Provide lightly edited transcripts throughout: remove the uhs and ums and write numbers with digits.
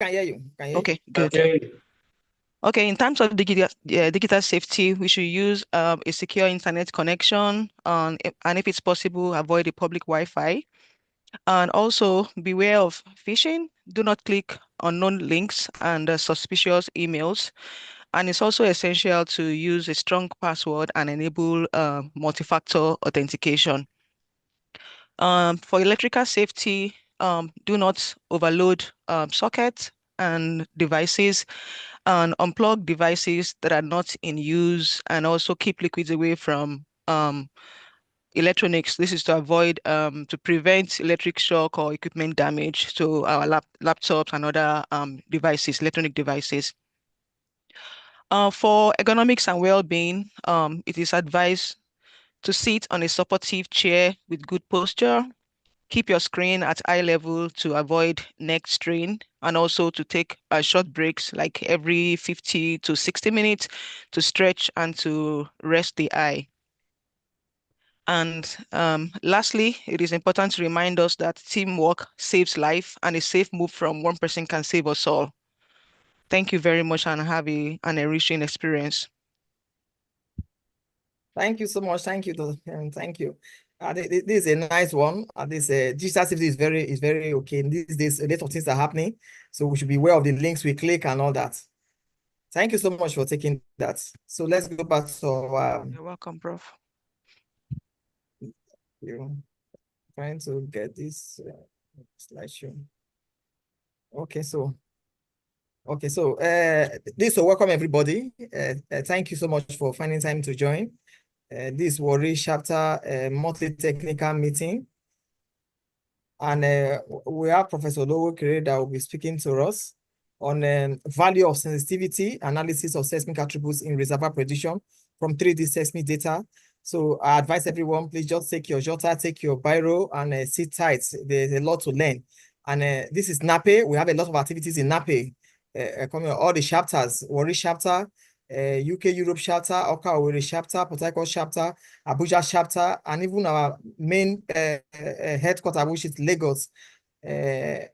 Can hear you. Can hear you. Okay, good. Okay, in terms of digital safety, we should use a secure internet connection, and if it's possible, avoid the public Wi-Fi. And also beware of phishing. Do not click on known links and suspicious emails. And it's also essential to use a strong password and enable multi-factor authentication. For electrical safety, do not overload sockets and devices, and unplug devices that are not in use, and also keep liquids away from electronics. This is to avoid to prevent electric shock or equipment damage to our laptops and other devices, electronic devices. For ergonomics and well-being, it is advised to sit on a supportive chair with good posture. Keep your screen at eye level to avoid neck strain, and also to take short breaks like every 50 to 60 minutes to stretch and to rest the eye. And lastly, it is important to remind us that teamwork saves life, and a safe move from one person can save us all. Thank you very much, and have an enriching experience. Thank you so much. Thank you. Thank you. This is a nice one. This digital safety is very okay. These days, a lot of things are happening, so we should be aware of the links we click and all that. Thank you so much for taking that. So let's go back to You're welcome, Prof. You trying to get this slideshow. Okay, so this will welcome everybody. Thank you so much for finding time to join. This Warri chapter monthly technical meeting. And we have Professor Olowokere that will be speaking to us on value of sensitivity analysis of seismic attributes in reservoir prediction from 3D seismic data. So I advise everyone, please just take your jotter, take your biro, and sit tight. There's a lot to learn. And this is NAPE. We have a lot of activities in NAPE. Coming all the chapters, Warri chapter, UK Europe chapter, Akure chapter, Port Harcourt chapter, Abuja chapter, and even our main headquarters, which is Lagos. Then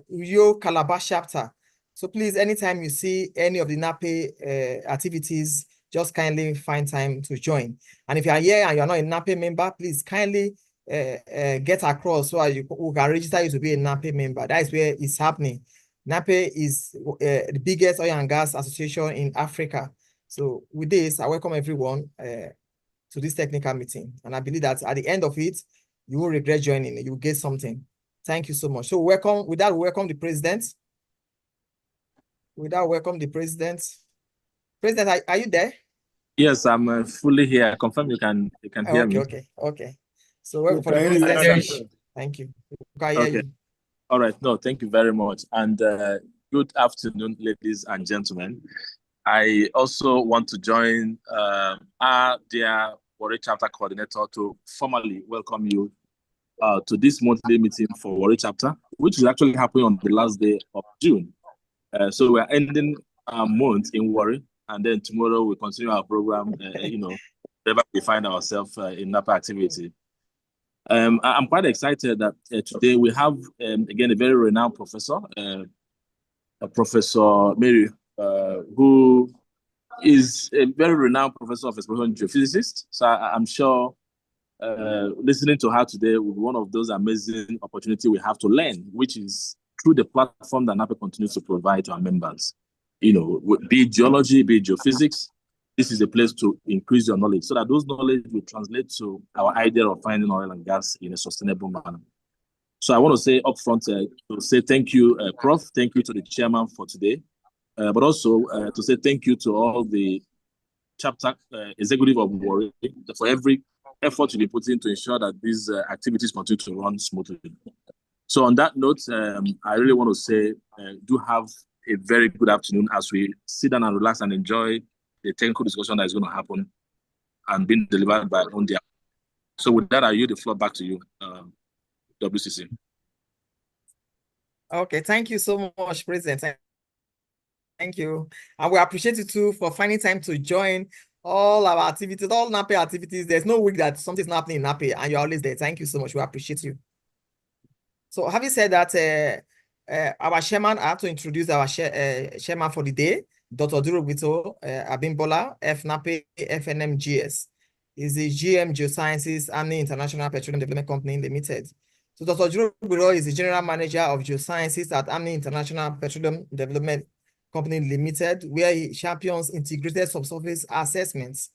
Yo Calabar chapter. So please, anytime you see any of the NAPE activities, just kindly find time to join. And if you are here and you are not a NAPE member, please kindly get across so we can register you to be a NAPE member. That is where it's happening. NAPE is the biggest oil and gas association in Africa. So with this, I welcome everyone to this technical meeting. And I believe that at the end of it, you won't regret joining. You will get something. Thank you so much. So welcome, with that, we welcome the president. With that, welcome the president. President, are you there? Yes, I'm fully here. I confirm you can hear me. Okay. So welcome for the president. Thank you. Okay. All right. No, thank you very much. And good afternoon, ladies and gentlemen. I also want to join our dear Warri chapter coordinator to formally welcome you to this monthly meeting for Warri chapter, which is actually happening on the last day of June. So we're ending our month in Warri, and then tomorrow we continue our program, wherever we find ourselves in NAPA activity. I'm quite excited that today we have, again, a very renowned professor, Professor Mary, who is a very renowned professor of exploration geophysicist. So I'm sure listening to her today will be one of those amazing opportunities we have to learn, which is through the platform that NAPA continues to provide to our members. Be it geology, be it geophysics, this is a place to increase your knowledge so that those knowledge will translate to our idea of finding oil and gas in a sustainable manner. So I want to say upfront to say thank you, Prof. Thank you to the chairman for today, but also to say thank you to all the chapter executive of Warri for every effort to be put in to ensure that these activities continue to run smoothly. So on that note, I really want to say do have a very good afternoon as we sit down and relax and enjoy the technical discussion that is going to happen and being delivered by Ondia. So with that, I yield the floor back to you, WCC. Okay, thank you so much, President. Thank you. And we appreciate you too for finding time to join all our activities, all NAPE activities. There's no week that something's not happening in NAPE and you're always there. Thank you so much. We appreciate you. So having said that, our chairman, I have to introduce our chairman for the day, Dr. Durobito Abimbola, FNAPE, FNMGS. Is the GM Geosciences Amni International Petroleum Development Company Limited. So Dr. Durobito is the General Manager of Geosciences at Amni International Petroleum Development Company Limited, where he champions integrated subsurface assessments,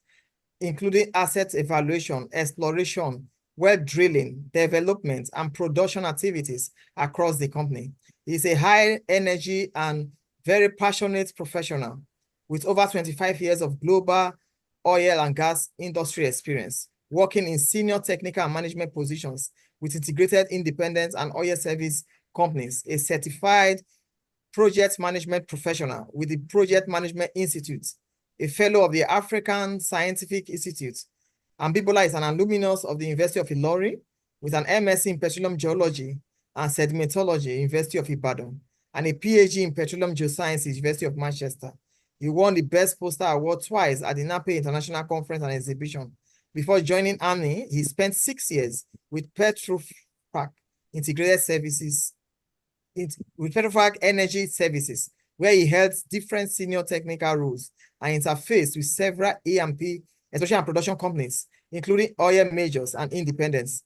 including asset evaluation, exploration, well drilling, development, and production activities across the company. He's a high energy and very passionate professional with over 25 years of global oil and gas industry experience, working in senior technical and management positions with integrated independent and oil service companies, a certified project management professional with the Project Management Institute, a fellow of the African Scientific Institute. Abimbola is an alumnus of the University of Ilori with an MSc in Petroleum Geology and Sedimentology, University of Ibadan, and a PhD in Petroleum Geosciences, University of Manchester. He won the Best Poster Award twice at the NAPE International Conference and Exhibition. Before joining AMNI, he spent 6 years with Petrofac Integrated Services, with Petrofac Energy Services, where he held different senior technical roles and interfaced with several E&P, especially and production companies, including oil majors and independents.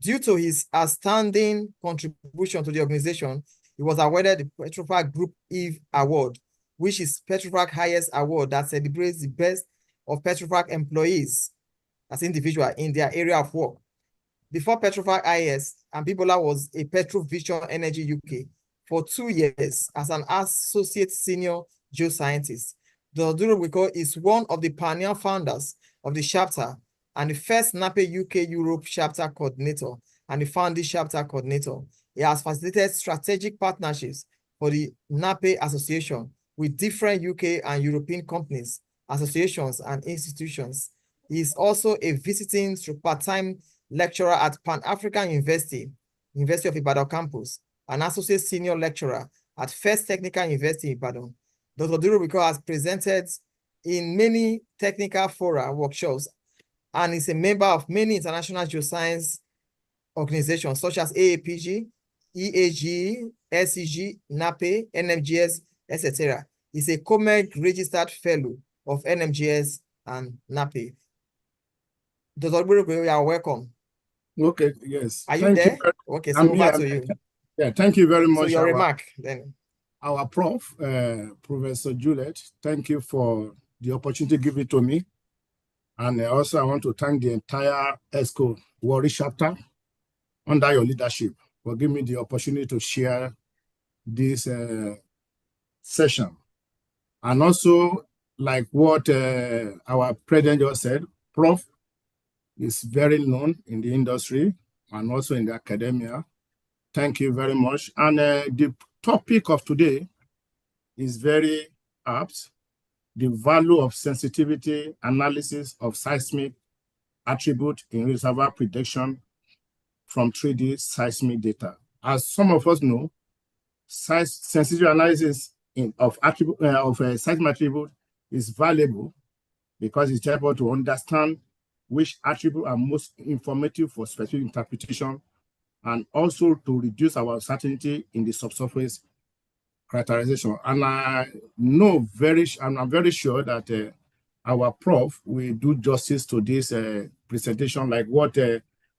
Due to his outstanding contribution to the organization, he was awarded the Petrofac Group Eve Award, which is Petrofac's highest award that celebrates the best of Petrofac employees as individuals in their area of work. Before Petrofac IS, Abimbola was a Petrovision Energy UK for 2 years as an associate senior geoscientist. Dr. Durobito is one of the pioneer founders of the chapter and the first NAPE UK Europe chapter coordinator and the founding chapter coordinator. He has facilitated strategic partnerships for the NAPE Association with different UK and European companies, associations, and institutions. He is also a visiting part-time lecturer at Pan-African University, University of Ibadan campus, an associate senior lecturer at First Technical University Ibadan. Dr. Durobito has presented in many technical fora workshops and is a member of many international geoscience organizations such as AAPG, EAG, SEG, NAPE, NMGS, etc. He's a COMEG registered fellow of NMGS and NAPE. Dr. Durobito, you are welcome. Okay, yes. Are you there? Okay, so over to you. Yeah, thank you very much. So your remark then. Our Prof, Professor Juliet, thank you for the opportunity given to me. And also I want to thank the entire ESCO Warri chapter under your leadership for giving me the opportunity to share this session. And also, like what our president just said, Prof is very known in the industry and also in the academia. Thank you very much. And the topic of today is very apt: the value of sensitivity analysis of seismic attribute in reservoir prediction from 3D seismic data. As some of us know, sensitivity analysis of seismic attribute is valuable because it's able to understand which attributes are most informative for specific interpretation, and also to reduce our uncertainty in the subsurface characterization. And I'm very sure that our Prof will do justice to this presentation, like what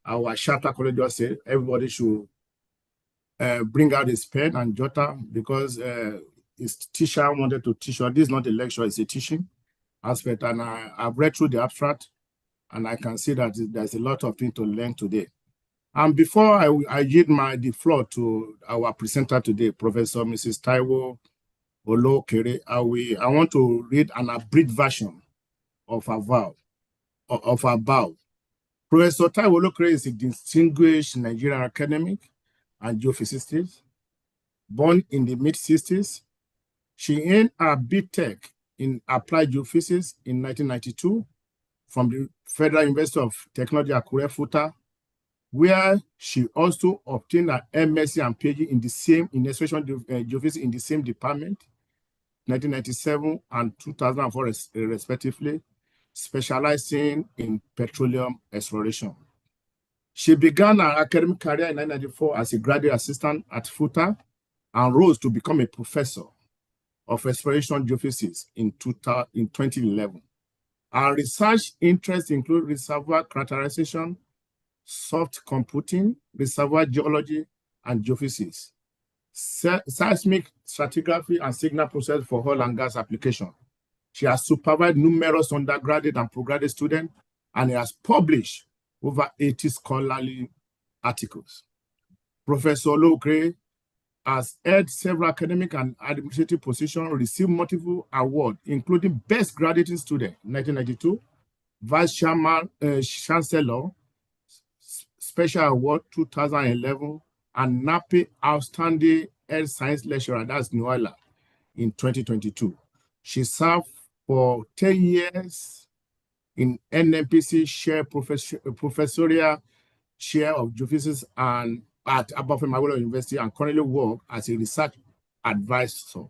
our chapter colleague just said. Everybody should bring out his pen and jotter, because his teacher wanted to teach us. This is not a lecture, it's a teaching aspect. And I've read through the abstract, and I can see that there's a lot of things to learn today. And before I yield the floor to our presenter today, Professor Mrs. Taiwo Olowokere, I want to read an abridged version of our bow. Professor Taiwo Olowokere is a distinguished Nigerian academic and geophysicist. Born in the mid-60s, she earned her BTech in Applied Geophysics in 1992 from the Federal University of Technology, Akure, Futa, where she also obtained an MSc and PhD in exploration geophysics in the same department, 1997 and 2004 respectively, specializing in petroleum exploration. She began her academic career in 1994 as a graduate assistant at Futa and rose to become a professor of exploration geophysics in 2011. Our research interests include reservoir characterization, soft computing, reservoir geology, and geophysics, seismic stratigraphy, and signal process for oil and gas application. She has supervised numerous undergraduate and postgraduate students and has published over 80 scholarly articles. Professor Olowokere has held several academic and administrative positions, received multiple awards, including Best Graduating Student 1992, Vice Chairman, Chancellor, Special Award 2011, and NAPE Outstanding Health Science Lecturer, that's Nuala, in 2022. She served for 10 years in NMPC professorial chair of geophysics and at Abafem Awolowo University, and currently work as a research advisor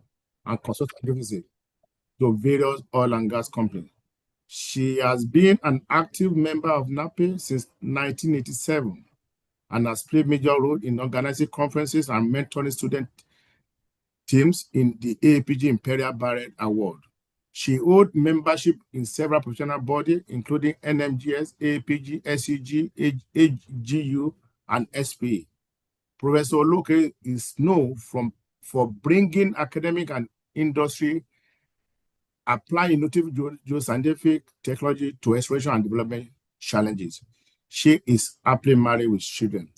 and consultant geophysics to various oil and gas companies. She has been an active member of NAPE since 1987 and has played major role in organizing conferences and mentoring student teams in the AAPG Imperial Barrett Award. She holds membership in several professional bodies, including NMGS, AAPG, SEG, AGU, and SPA. Professor Olowokere is known for bringing academic and industry applying innovative geoscientific technology to exploration and development challenges. She is happily married with children.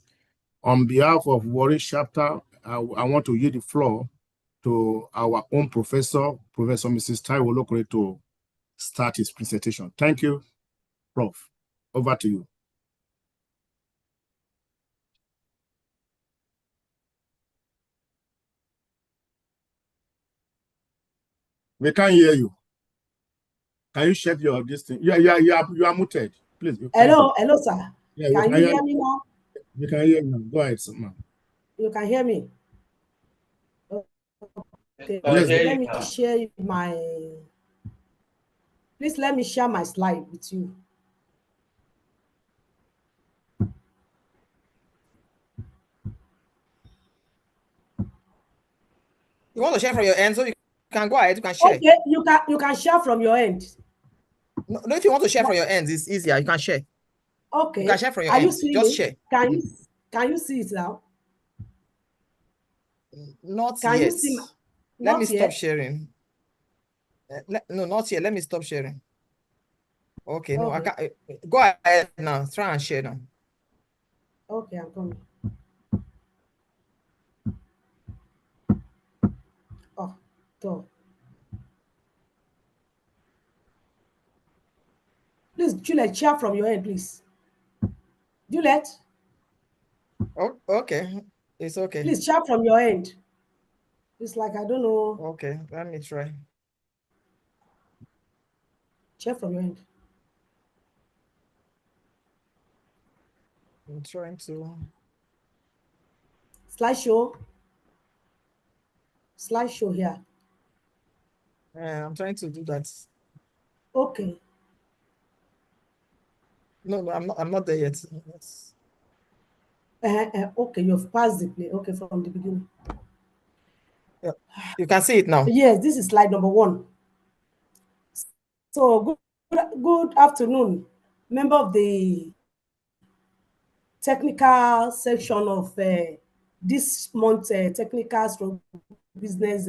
On behalf of Warri chapter, I want to yield the floor to our own professor, Professor Mrs. Taiwo Olowokere, to start his presentation. Thank you, Prof. Over to you. We can't hear you. Can you check your distance? You are muted. Please. Hello, sir. Yeah, can you hear me now? You can hear me now. Go ahead, ma'am. You can hear me. Okay. Yes. Let me share my. Please let me share my slide with you. You want to share from your end, so you can go ahead. You can share. Okay, you can share from your end. No, if you want to share from your end, it's easier. You can share. Okay. You can share from your Are end. you seeing Just it? share. Can you see it now? Not can yet. You see Let me yet? stop sharing. No, not yet. Let me stop sharing. Okay, no, I can't. Go ahead now. Try and share now. Okay, I'm coming. Oh, so. Please, Juliet, share from your end, please. Juliet? Oh, okay. It's okay. Please share from your end. It's like, I don't know. Okay, let me try. Share from your end. I'm trying to. Slideshow here. I'm trying to do that. Okay. No, I'm not there yet. Yes. Okay, you've passed the play. Okay, from the beginning. Yeah. You can see it now. Yes, this is slide number 1. So good afternoon, member of the technical section of this month's technical business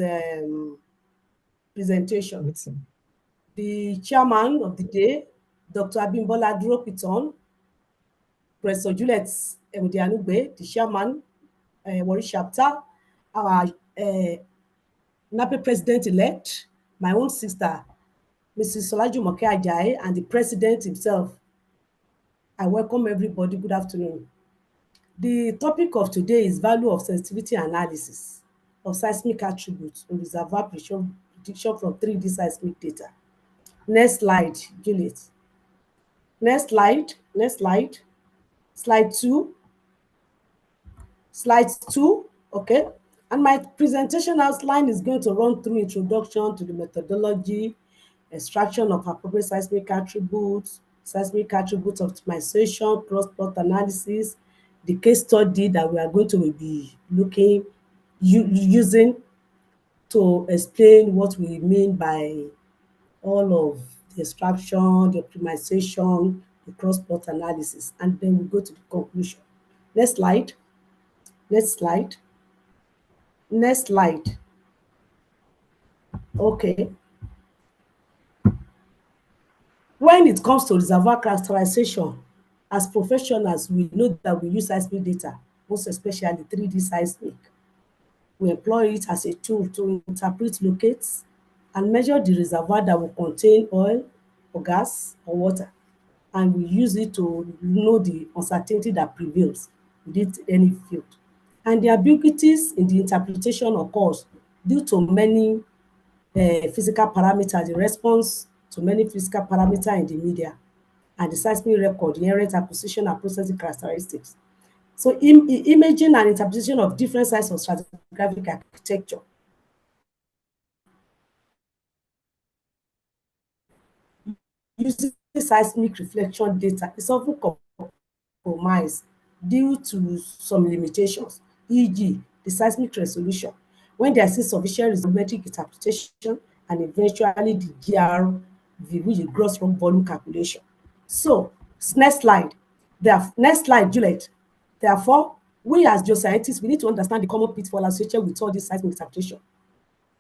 presentation. The chairman of the day, Dr. Abimbola Dropiton, Professor Juliet Emudianugbe, the chairman, Warri chapter, our NAPE president-elect, my own sister, Mrs. Olajumoke Ajayi, and the president himself. I welcome everybody. Good afternoon. The topic of today is value of sensitivity analysis of seismic attributes in reservoir prediction from 3D seismic data. Next slide, Juliet. Next slide. Slide 2. Slide 2, okay. And my presentation outline is going to run through introduction to the methodology, extraction of appropriate seismic attributes optimization, cross-plot analysis, the case study that we are going to be looking using to explain what we mean by all of the extraction, the optimization, the cross-plot analysis, and then we go to the conclusion. Next slide. Next slide. Next slide. Okay. When it comes to reservoir characterization, as professionals, we know that we use seismic data, most especially 3D seismic. We employ it as a tool to interpret, locate, and measure the reservoir that will contain oil or gas or water. And we use it to know the uncertainty that prevails within any field. And the ambiguities in the interpretation occurs due to many physical parameters, the response to many physical parameters in the media, and the seismic record, inherent acquisition and processing characteristics. So imaging and interpretation of different sites of stratigraphic architecture. Using seismic reflection data is often compromised due to some limitations, e.g., the seismic resolution, when there is sufficient geometric interpretation, and eventually the GRV, which is gross rock volume calculation. So, next slide. Next slide, Juliet. Therefore, we as geoscientists, we need to understand the common pitfall associated with all this seismic interpretation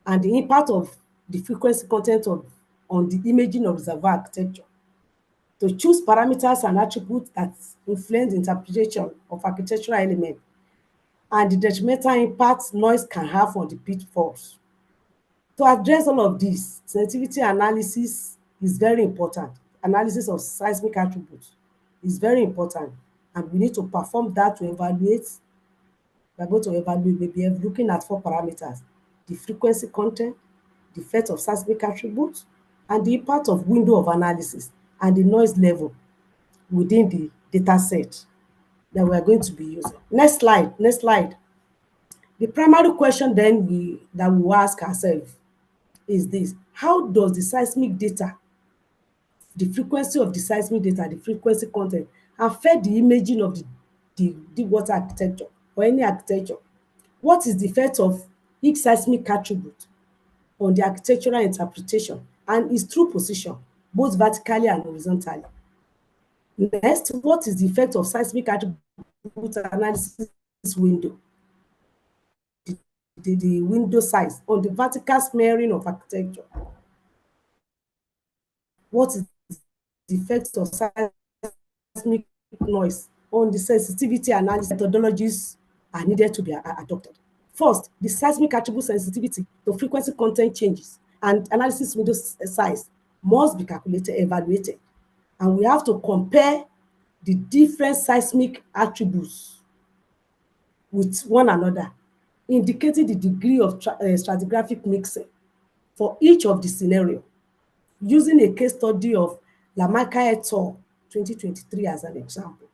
and the impact of the frequency content on the imaging of reservoir architecture. To choose parameters and attributes that influence the interpretation of architectural elements and the detrimental impact noise can have on the pitfalls. To address all of this, sensitivity analysis is very important. Analysis of seismic attributes is very important, and we need to perform that to evaluate. We're going to evaluate, maybe looking at 4 parameters: the frequency content, the effect of seismic attributes, and the impact of window of analysis and the noise level within the data set that we are going to be using. Next slide. Next slide. The primary question then that we will ask ourselves is this: how does the seismic data, the frequency of the seismic data, the frequency content, affect the imaging of the deep water architecture or any architecture? What is the effect of each seismic attribute on the architectural interpretation and its true position, both vertically and horizontally? Next, what is the effect of seismic attribute analysis window, the window size, on the vertical smearing of architecture? What is the effect of seismic noise on the sensitivity analysis? Methodologies are needed to be adopted. First, the seismic attribute sensitivity to frequency content changes and analysis window size must be calculated, evaluated, and we have to compare the different seismic attributes with one another, indicating the degree of stratigraphic mixing for each of the scenario, using a case study of Lamarca et al. 2023 as an example.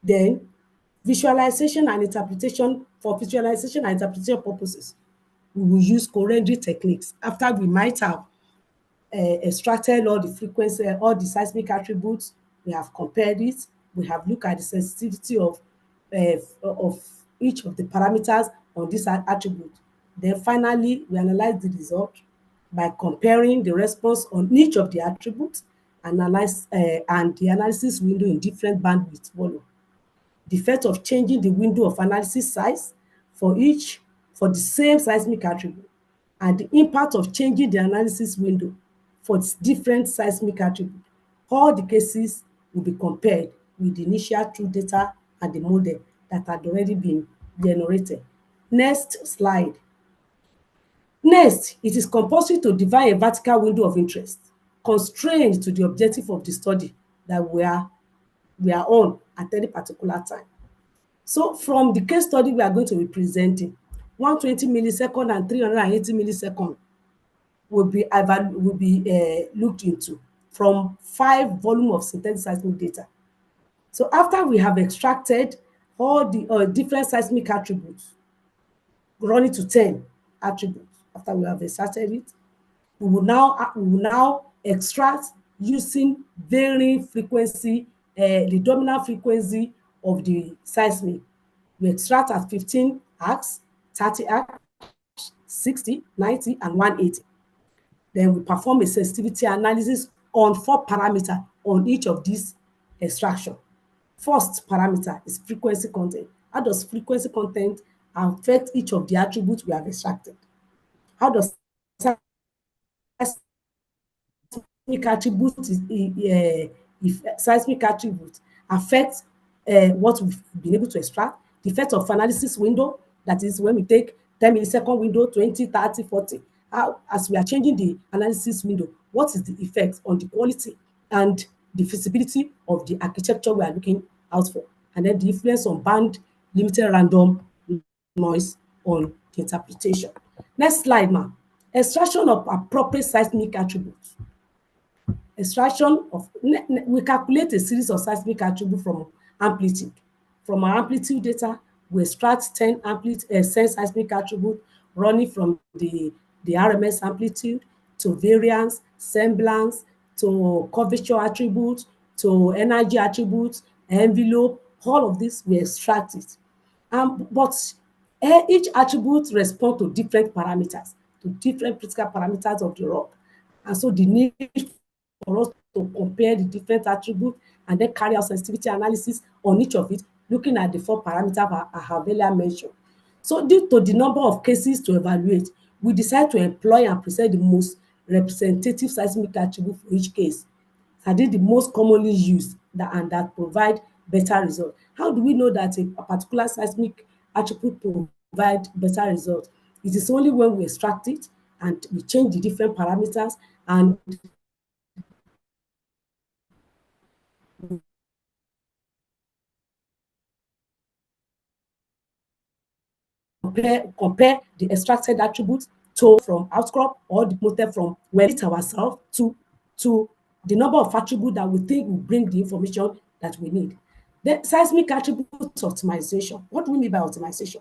Then, visualization and interpretation. For visualization and interpretation purposes, we will use co-rendering techniques after we might have extracted all the frequency, all the seismic attributes. We have compared it. We have looked at the sensitivity of each of the parameters on this attribute. Then finally, we analyze the result by comparing the response on each of the attributes, and the analysis window in different bandwidth volume. The effect of changing the window of analysis size for the same seismic attribute, and the impact of changing the analysis window for different seismic attribute. All the cases will be compared with the initial true data and the model that had already been generated. Next slide. Next, it is compulsory to define a vertical window of interest, constrained to the objective of the study that we are on at any particular time. So from the case study we are going to be presenting, 120 millisecond and 380 millisecond will be looked into from 5 volume of synthetic seismic data. So after we have extracted all the different seismic attributes, running to 10 attributes, after we have extracted it, we will now extract using varying frequency, the dominant frequency of the seismic. We extract at 15 Hz, 30 hertz, 60, 90, and 180. Then we perform a sensitivity analysis on 4 parameters on each of these extraction. First parameter is frequency content. How does frequency content affect each of the attributes we have extracted? How does seismic attributes if seismic attributes affect what we've been able to extract? The effect of analysis window, that is when we take 10 millisecond window, 20, 30, 40. As we are changing the analysis window, what is the effect on the quality and the feasibility of the architecture we are looking out for? And then the influence on band limited random noise on the interpretation. Next slide, ma'am. Extraction of appropriate seismic attributes. Extraction of, we calculate a series of seismic attributes from amplitude. From our amplitude data, we extract 10 seismic attributes running from the RMS amplitude to variance, semblance, to curvature attributes, to energy attributes, envelope, all of this, we extract it. But each attribute responds to different parameters, to different critical parameters of the rock. And so the need for us to compare the different attributes and then carry out sensitivity analysis on each of it, looking at the 4 parameters I have earlier mentioned. So due to the number of cases to evaluate, we decide to employ and present the most representative seismic attribute for each case. Are they the most commonly used and that provide better results? How do we know that a particular seismic attribute provide better results? It is only when we extract it and we change the different parameters and compare the extracted attributes from outcrop or demoted from where it ourselves to the number of attributes that we think will bring the information that we need. The seismic attribute optimization. What do we mean by optimization?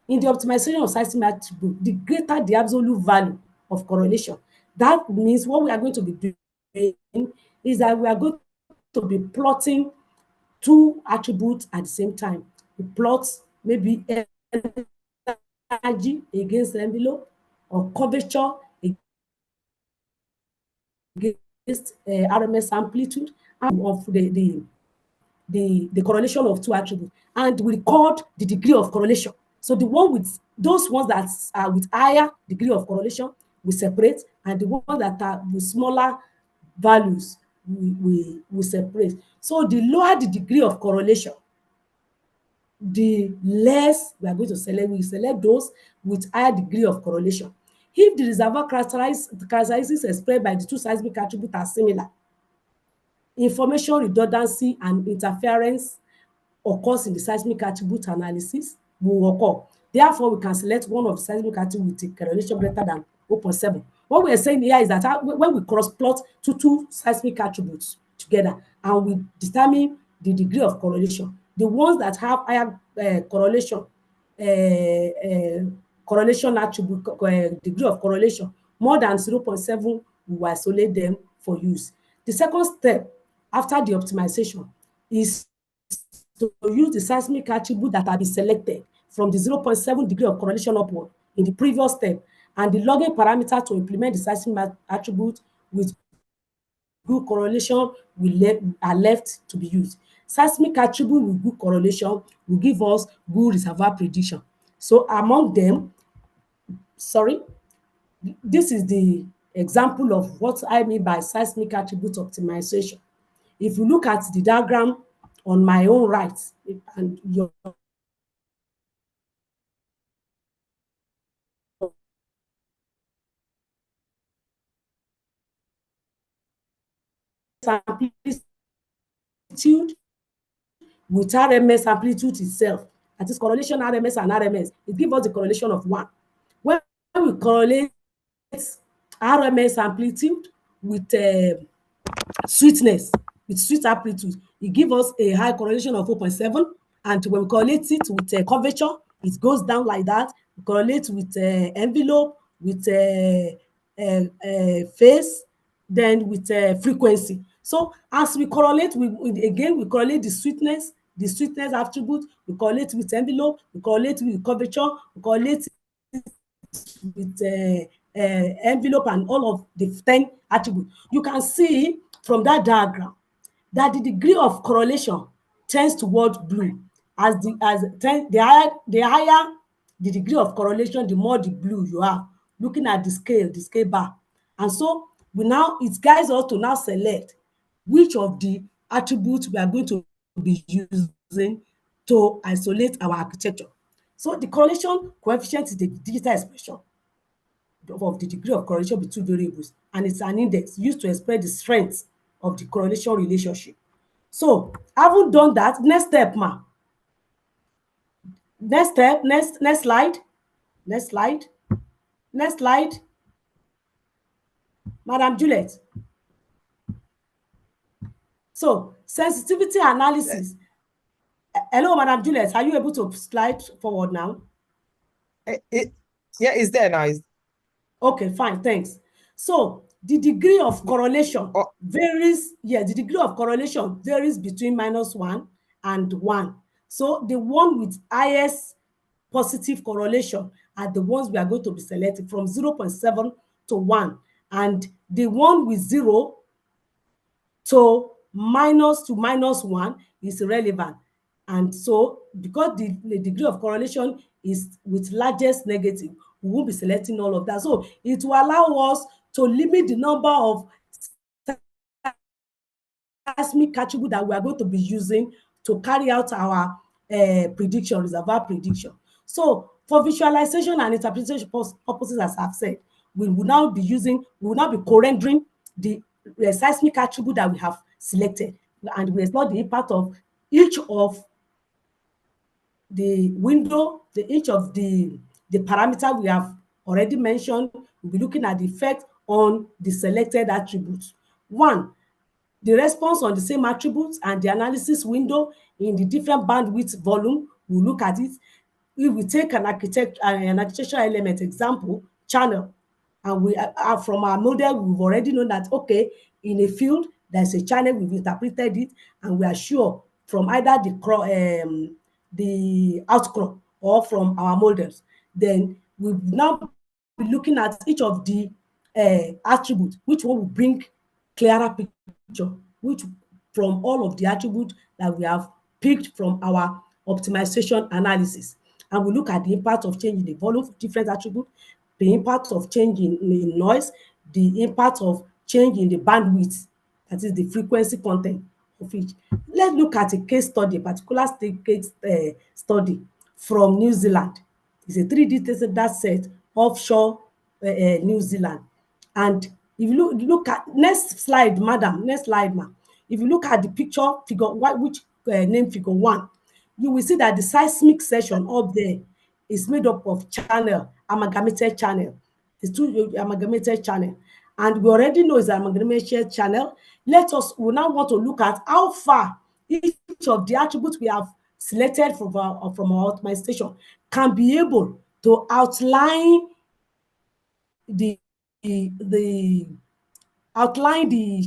In the optimization of seismic attribute, the greater the absolute value of correlation. That means what we are going to be doing is that we are going to be plotting 2 attributes at the same time. We plot maybe energy against the envelope or curvature against RMS amplitude of the correlation of 2 attributes, and we record the degree of correlation. So the one with those ones that are with higher degree of correlation, we separate, and the ones that are with smaller values, we separate. So the lower the degree of correlation, the less we are going to select. We select those with higher degree of correlation. If the reservoir characteristics expressed by the 2 seismic attributes are similar, information redundancy and interference occurs in the seismic attribute analysis will occur. Therefore, we can select one of the seismic attributes with a correlation greater than 0.7. What we are saying here is that when we cross-plot 2 seismic attributes together and we determine the degree of correlation, the ones that have higher correlation attribute, degree of correlation, more than 0.7, we will isolate them for use. The second step after the optimization is to use the seismic attribute that have been selected from the 0.7 degree of correlation upward in the previous step, and the logging parameter to implement the seismic attribute with good correlation are left to be used. Seismic attribute with good correlation will give us good reservoir prediction. So among them, this is the example of what I mean by seismic attribute optimization. If you look at the diagram on my own right, and your amplitude with RMS amplitude itself, that is correlation RMS and RMS, it gives us the correlation of 1. When we correlate RMS amplitude with sweetness, with sweet amplitude, it gives us a high correlation of 4.7. And when we correlate it with curvature, it goes down like that. We correlate with envelope, with phase, then with frequency. So as we correlate, we correlate the sweetness, the sweetness attribute, we correlate with envelope, we correlate with curvature, we correlate with envelope and all of the 10 attributes. You can see from that diagram that the degree of correlation tends towards blue. The higher the degree of correlation, the more the blue you have. Looking at the scale bar. And so it guides us to now select which of the attributes we are going to be using to isolate our architecture. So the correlation coefficient is the digital expression of the degree of correlation between variables, and it's an index used to express the strength of the correlation relationship. So, having done that, next step, ma. Next step, next slide. Next slide. Next slide. Madam Juliet. So, sensitivity analysis. Hello, Madam Juliet. Are you able to slide forward now? Yeah, it's there now. Okay, fine, thanks. So the degree of correlation varies. Yeah, the degree of correlation varies between -1 and 1. So the one with highest positive correlation are the ones we are going to be selecting from 0.7 to 1. And the one with 0 to -1 is irrelevant. And so because the degree of correlation is with largest negative, we won't be selecting all of that. So it will allow us to limit the number of seismic attributes that we are going to be using to carry out our prediction, reservoir prediction. So for visualization and interpretation purposes, as I've said, we will now be co-rendering the seismic attribute that we have selected, and we explore the impact of each of the window, each of the parameter we have already mentioned. We'll be looking at the effect on the selected attributes. One, the response on the same attributes and the analysis window in the different bandwidth volume. We'll look at it. We will take an architectural element example, channel, and we from our model, we've already known that, okay, in a field, there's a channel, we've interpreted it, and we are sure from either the outcrop or from our models. Then we'll now be looking at each of the attributes, which one will bring clearer picture, which from all of the attributes that we have picked from our optimization analysis. And we look at the impact of change in the volume of different attributes, the impact of change in noise, the impact of change in the bandwidth, that is the frequency content of each. Let's look at a case study, a particular case study from New Zealand. It's a 3D data set offshore New Zealand. And if you look at next slide, madam, next slide, ma'am. If you look at the picture, name figure 1, you will see that the seismic section up there is made up of amalgamated channel. It's 2 amalgamated channel. And we already know it's an amalgamated channel. We now want to look at how far each of the attributes we have selected from our optimization can be able to outline the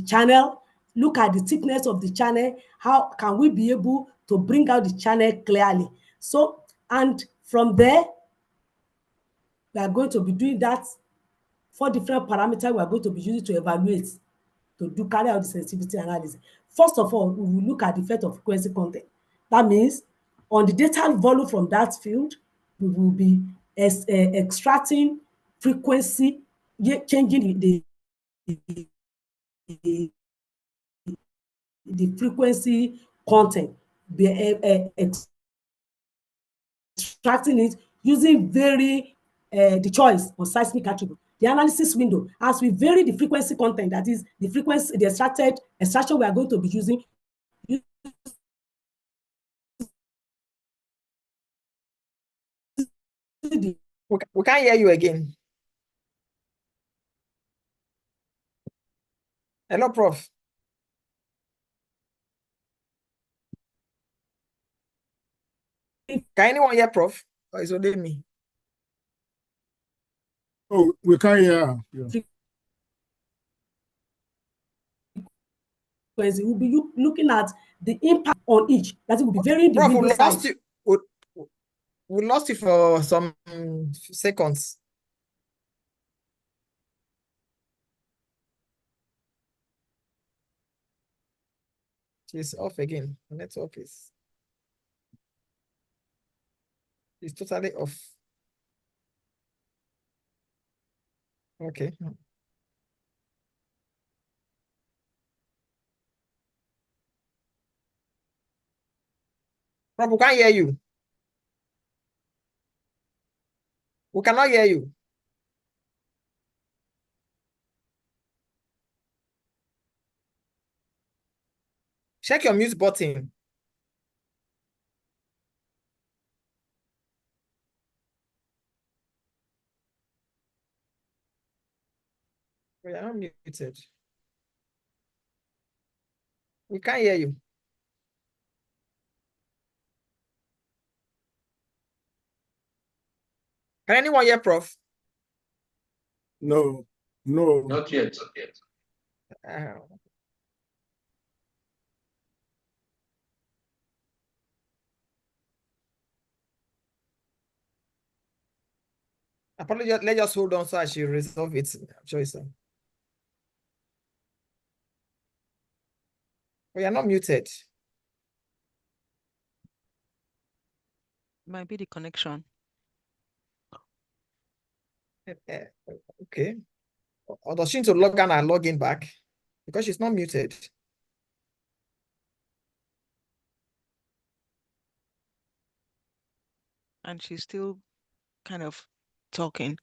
channel, look at the thickness of the channel, how can we be able to bring out the channel clearly. So, and from there, we are going to be doing that. 4 different parameters we are going to be using to evaluate, to carry out the sensitivity analysis. First of all, we will look at the effect of frequency content. That means on the data volume from that field, we will be extracting frequency, changing the frequency content, extracting it using the choice of seismic attribute. The analysis window, as we vary the frequency content, that is the frequency, the extraction we are going to be using. We can't hear you again. Hello, Prof. Can anyone hear Prof? Or is it only me? Oh, we can't hear. Yeah. We'll be looking at the impact on each, that it will be varying the Prof, window we size. lost you. We lost you for some seconds. She's off again. The network is totally off. Okay. Prof, we can't hear you. We cannot hear you. Check your mute button. We are not muted. We can't hear you. Can anyone hear Prof? No. Not yet. Uh, Apologize. Let's just hold on so I should resolve it. I'm sure it's we are not muted. Might be the connection. Okay. Or does she need to log on and log in back? Because she's not muted. And she's still kind of talking.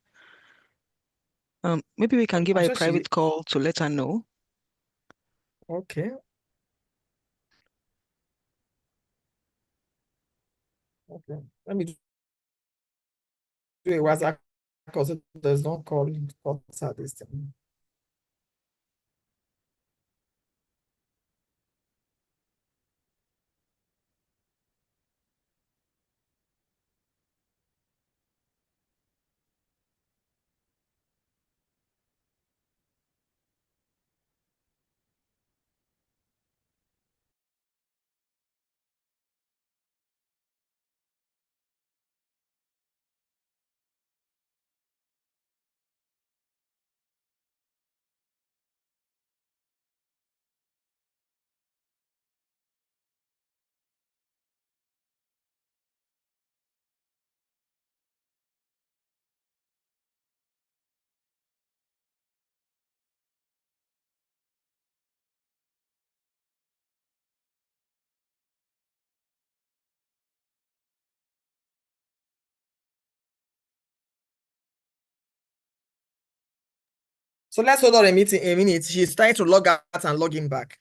Maybe we can give her a private call to let her know. Okay. Okay. Let me do a WhatsApp because there's no call at this time. So let's hold on a minute. She's trying to log out and log in back.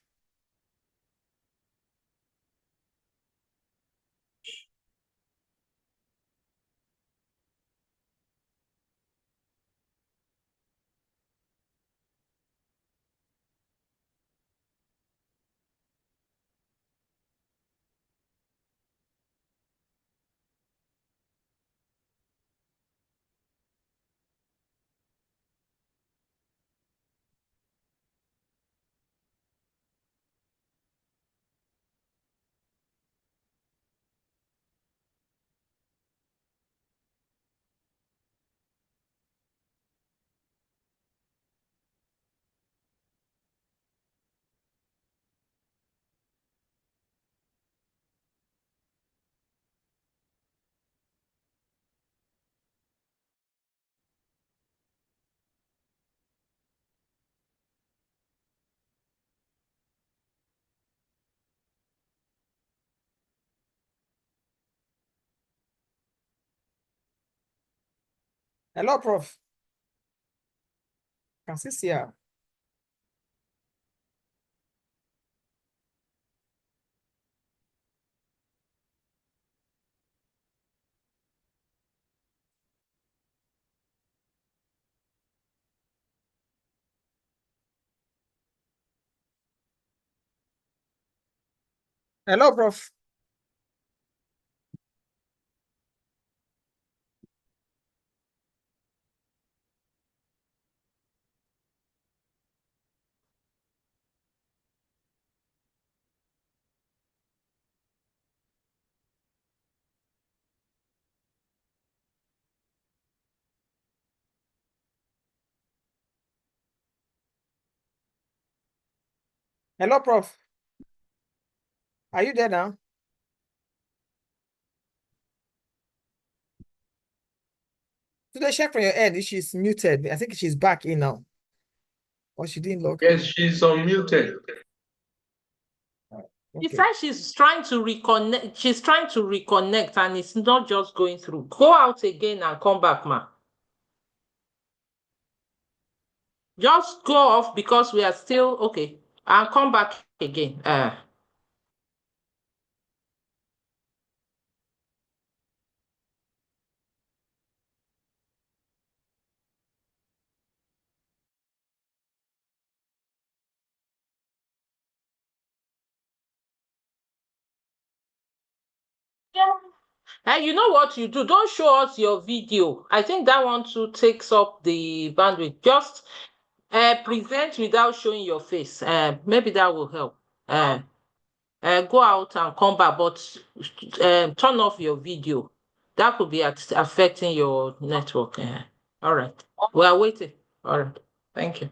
Hello, Prof. Can you see her? Hello, Prof. Hello, Prof. Are you there now? Today, check from your end if she's muted. I think she's back in now. Or she didn't log. Yes, she's unmuted. She Okay. said she's trying to reconnect. She's trying to reconnect, and it's not just going through. Go out again and come back, ma. Just go off because we are still okay, and come back again. Hey, you know what you do? Don't show us your video. I think that one too takes up the bandwidth. Just present without showing your face. Maybe that will help. Go out and come back, but turn off your video. That could be affecting your network. All right. We are waiting. All right. Thank you.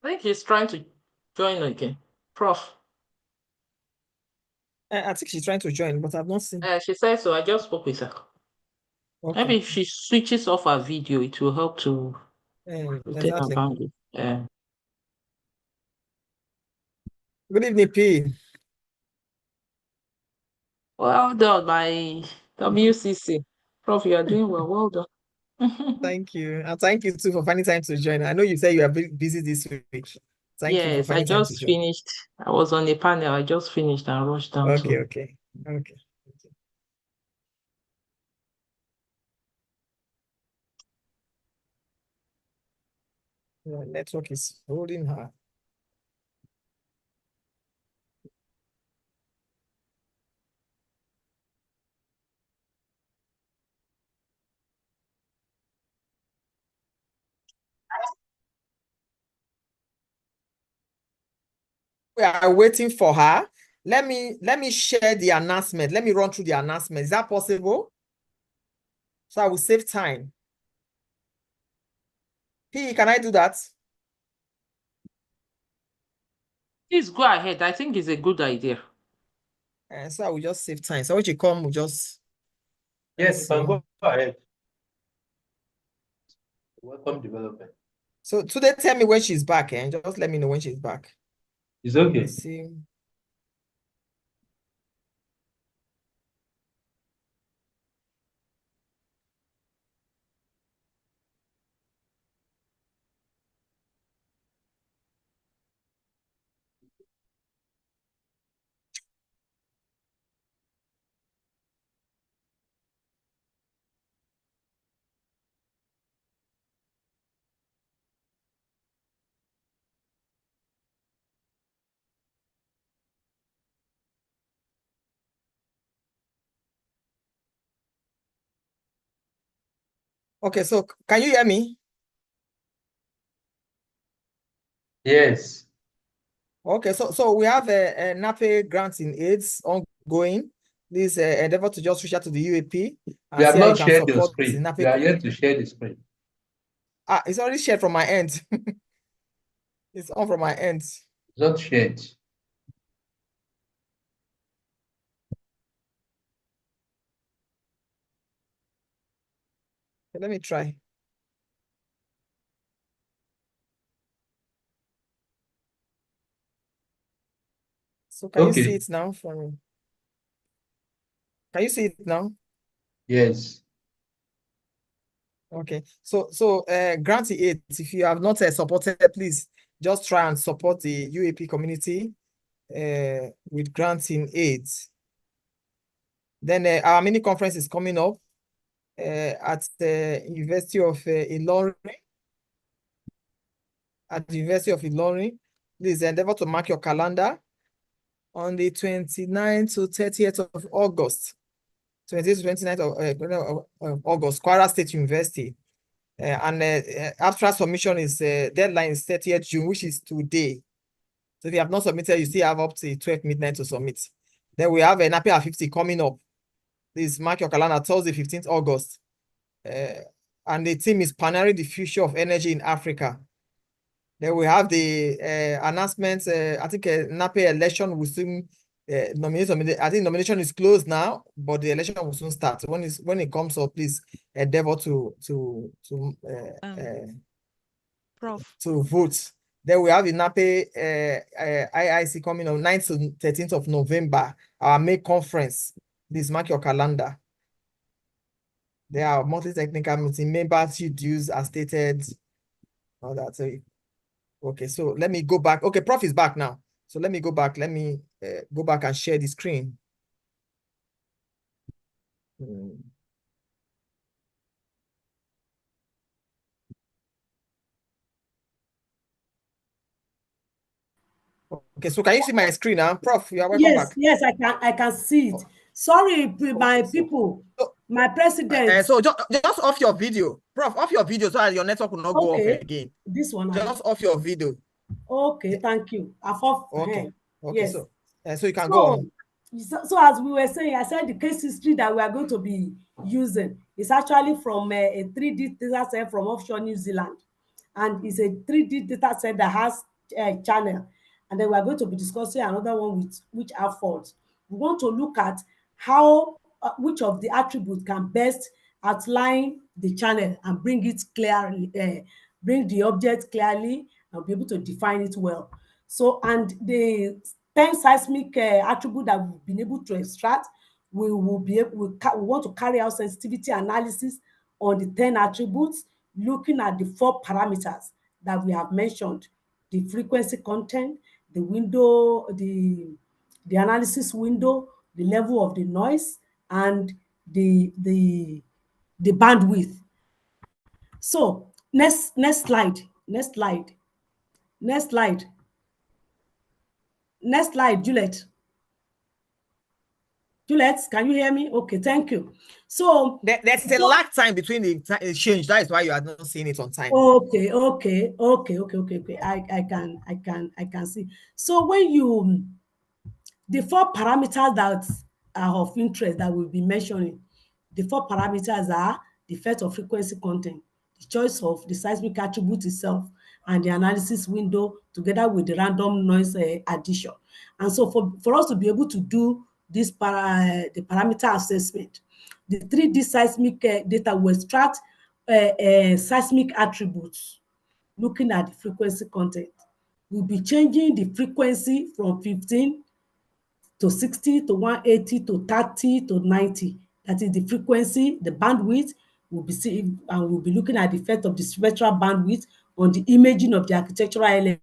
I think he's trying to join again. Prof. I think she's trying to join, but I've not seen. She said so. I just spoke with her. Okay. Maybe if she switches off her video, it will help to retain her Exactly. bandwidth. Good evening, P. Well done, my WCC. Prof, you are doing well. Well done. Thank you. And thank you too for finding time to join. I know you said you are busy this week. Thank you for Yes, I finding time to just join. finished. I was on a panel. I just finished and rushed down Okay, to. okay. Your network is holding her. We are waiting for her. Let me share the announcement. Let me run through the announcement. Is that possible? So I will save time. P, can I do that? Please go ahead. I think it's a good idea. So I will just save time. So when you come, we'll just. Yes, you can go ahead. Welcome development. So today, tell me when she's back, and just let me know when she's back. It's okay. Let's see. Okay, so can you hear me? Yes. Okay, so we have a NAPE grant in AIDS ongoing. Please endeavor to just reach out to the UAP You and have see how you not can shared your support the screen. NAPE. You are yet to share the screen. It's already shared from my end. It's on from my end. It's not shared. Okay, let me try. So can you see it now for me? Can you see it now? Yes. Okay, so grant aid. If you have not supported, please just try and support the UAP community with granting aid. Then our mini conference is coming up at the University of Ilorin. At the University of Ilorin, please endeavor to mark your calendar on the 29th to 30th of August. 28th to 29th of August, Kwara State University. And abstract submission is deadline is 30th June, which is today. So if you have not submitted, you still have up to 12 midnight to submit. Then we have an NAPE 50 coming up. Please mark your calendar, Thursday, 15th August. And the theme is Pioneering the Future of Energy in Africa. Then we have the announcements. I think NAPE election will soon nominate. I think nomination is closed now, but the election will soon start. So when it comes up, please endeavor to Prof. vote. Then we have the NAPE IIC coming on 9th to 13th of November, our May conference. Please mark your calendar. There are monthly technical meeting, membership dues as stated, all that. So, okay, so let me go back. Okay, Prof is back now. So let me go back. Let me go back and share the screen. Okay, so can you see my screen now? Prof, you are welcome back. Yes, I can see it. Sorry, my people, my president. So just off your video. Prof, off your video so that your network will not go off again. This one. Just off your video. Okay, thank you. Okay, yes. So you can go on. So as we were saying, I said the case history that we are going to be using is actually from a 3D data set from offshore New Zealand. And it's a 3D data set that has a channel. And then we are going to be discussing another one which are faults. We want to look at how, which of the attributes can best outline the channel and bring it clearly, bring the object clearly and be able to define it well. So, and the 10 seismic attribute that we've been able to extract, we want to carry out sensitivity analysis on the 10 attributes, looking at the 4 parameters that we have mentioned: the frequency content, the window, the analysis window, the level of the noise, and the bandwidth. So next slide. Next slide, Juliet. Juliet, can you hear me? Okay, thank you. So there's a lag time between the change. That is why you are not seeing it on time. Okay. I can see. So when you, the 4 parameters that are of interest that we'll be mentioning, the 4 parameters are the effect of frequency content, the choice of the seismic attribute itself, and the analysis window together with the random noise addition. And so for us to be able to do this the parameter assessment, the 3D seismic data will extract seismic attributes looking at the frequency content. We'll be changing the frequency from 15 to 60 to 180 to 30 to 90. That is the frequency. The bandwidth will be seen, and we'll be looking at the effect of the spectral bandwidth on the imaging of the architectural element.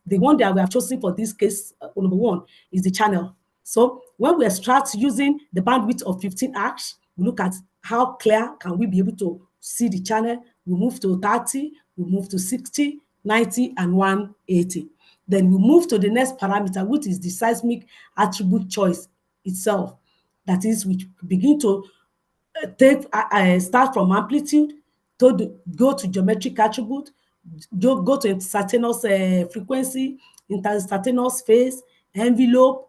The one that we have chosen for this case, number 1, is the channel. So when we extract using the bandwidth of 15 arcs, we look at how clear can we be able to see the channel. We move to 30, we move to 60, 90, and 180. Then we move to the next parameter, which is the seismic attribute choice itself. That is, we begin to start from amplitude to go to geometric attribute, go to instantaneous frequency, instantaneous phase, envelope,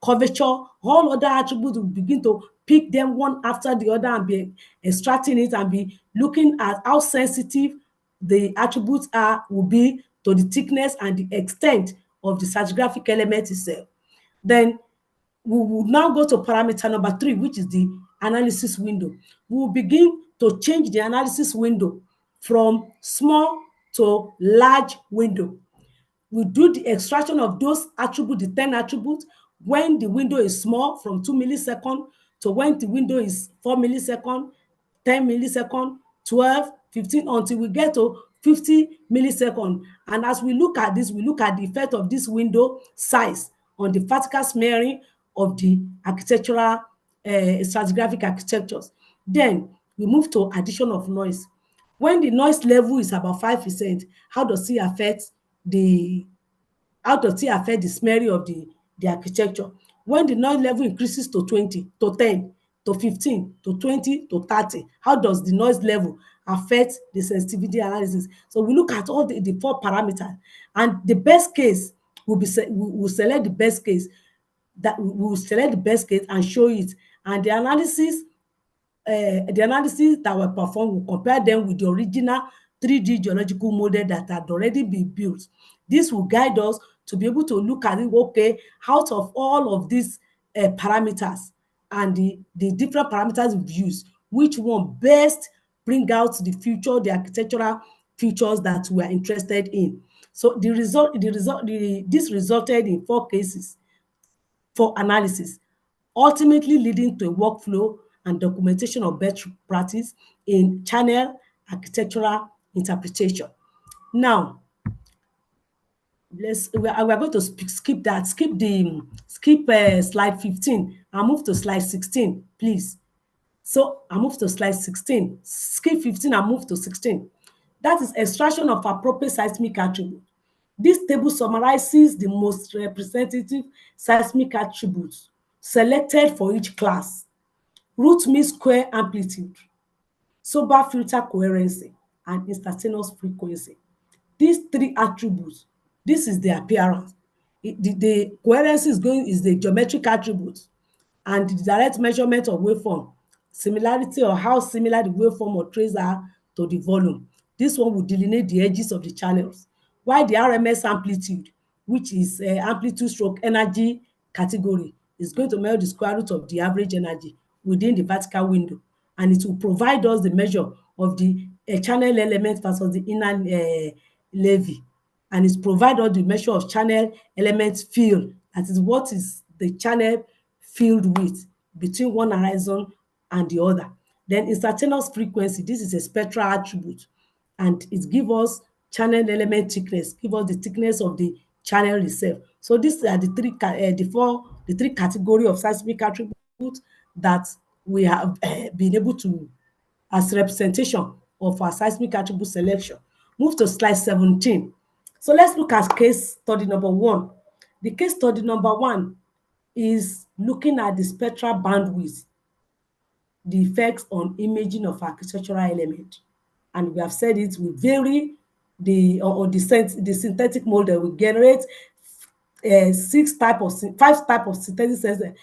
curvature. All other attributes will begin to pick them one after the other and be extracting it and be looking at how sensitive the attributes will be to the thickness and the extent of the stratigraphic element itself. Then we will now go to parameter number 3, which is the analysis window. We will begin to change the analysis window from small to large window. We do the extraction of those attributes, the 10 attributes, when the window is small, from 2 milliseconds to when the window is 4 milliseconds, 10 milliseconds, 12, 15, until we get to 50 milliseconds. And as we look at this, we look at the effect of this window size on the vertical smearing of the architectural, stratigraphic architectures. Then we move to addition of noise. When the noise level is about 5%, how does it affect the smearing of the architecture? When the noise level increases to 20, to 10, to 15, to 20, to 30, how does the noise level affect the sensitivity analysis? So we look at all the 4 parameters, and the best case we'll select the best case, that we will select the best case and show it. And the analysis that were performed will compare them with the original 3D geological model that had already been built. This will guide us to be able to look at it, okay, out of all of these parameters and the different parameters we've used, which one best bring out the architectural features that we are interested in. So this resulted in 4 cases for analysis, ultimately leading to a workflow and documentation of best practice in channel architectural interpretation. Now, we are going to skip slide 15 and move to slide 16, please. So I move to slide 16, skip 15 and move to 16. That is extraction of appropriate seismic attribute. This table summarizes the most representative seismic attributes selected for each class: root mean square amplitude, sober filter coherency, and instantaneous frequency. These 3 attributes, this is the appearance. The coherency is the geometric attribute, and the direct measurement of waveform, similarity or how similar the waveform or trace are to the volume. This one will delineate the edges of the channels, while the RMS amplitude, which is amplitude stroke energy category, is going to measure the square root of the average energy within the vertical window, and it will provide us the measure of the channel element versus the inner levy, and it provide us the measure of channel element field, that is what is the channel field width between one horizon and the other. Then instantaneous frequency, this is a spectral attribute, and it gives us channel element thickness, give us the thickness of the channel itself. So these are the three category of seismic attributes that we have been able to as representation of our seismic attribute selection. Move to slide 17. So let's look at case study number 1. The case study number 1 is looking at the spectral bandwidth, the effects on imaging of architectural element. And we have said it will vary the synthetic model will generate 5 type of synthetic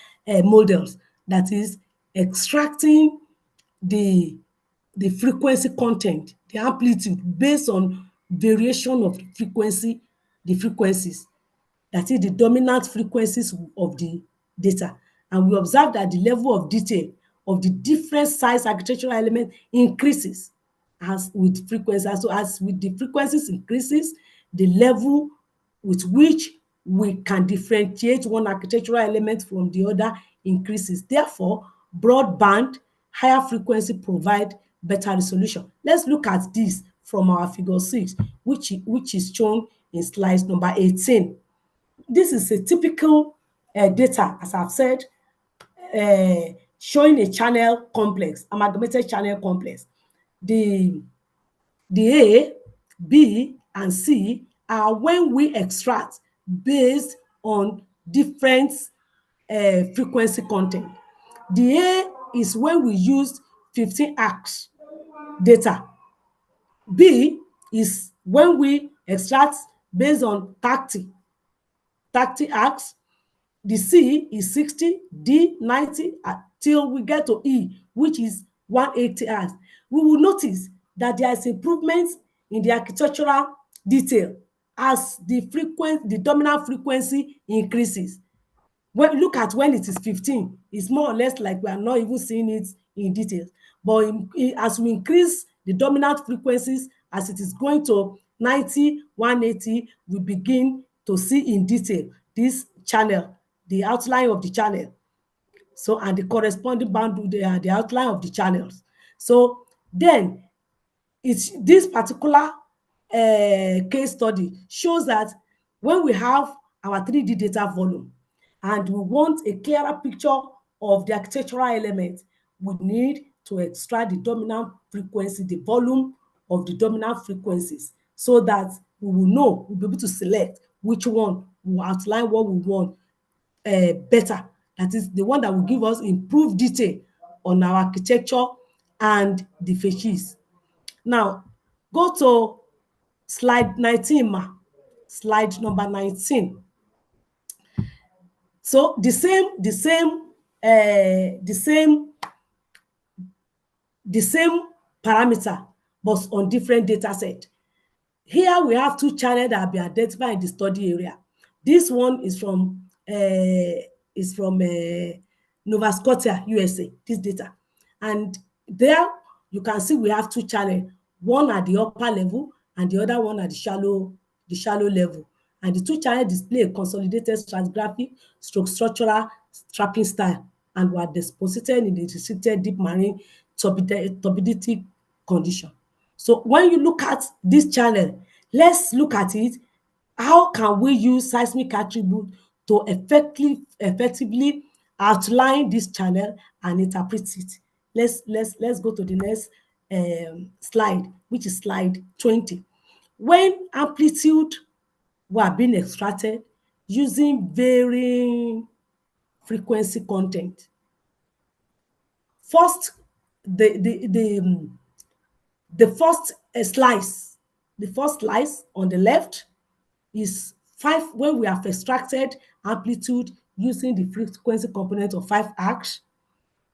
models, that is extracting the frequency content, the amplitude based on variation of the frequencies, that is the dominant frequencies of the data. And we observe that the level of detail of the different size architectural element increases as with frequency. So as with the frequencies increases, the level with which we can differentiate one architectural element from the other increases. Therefore, broadband, higher frequency provide better resolution. Let's look at this from our figure 6, which is shown in slide number 18. This is a typical data, as I've said, showing a channel complex, amalgamated channel complex. The A, B, and C are when we extract based on different frequency content. The A is when we use 15 arcs data. B is when we extract based on 30 arcs. The C is 60, D 90, till we get to E, which is 180 arcs. We will notice that there is improvement in the architectural detail as the dominant frequency increases. When look at when it is 15, it's more or less like we are not even seeing it in detail. But as we increase the dominant frequencies, as it is going to 90, 180, we begin to see in detail this channel, the outline of the channel. So, and the corresponding bandwidth, the outline of the channels. So then this particular case study shows that when we have our 3D data volume and we want a clearer picture of the architectural element, we need to extract the dominant frequency, the volume of the dominant frequencies, so that we will know, we'll be able to select which one will outline what we want better. That is the one that will give us improved detail on our architecture and the facies. Now, go to slide 19, slide number 19. So the same parameter, but on different data set. Here we have two channels that have been identified in the study area. This one is from Nova Scotia, USA, this data. And there you can see we have two channels, one at the upper level and the other one at the shallow level. And the two channels display a consolidated stratigraphic structural trapping style and were deposited in the restricted deep marine turbidity condition. So when you look at this channel, let's look at it. How can we use seismic attribute to effectively outline this channel and interpret it? Let's go to the next slide, which is slide 20. When amplitude were being extracted using varying frequency content, first the first slice on the left is 5 when we have extracted amplitude using the frequency component of 5 arcs.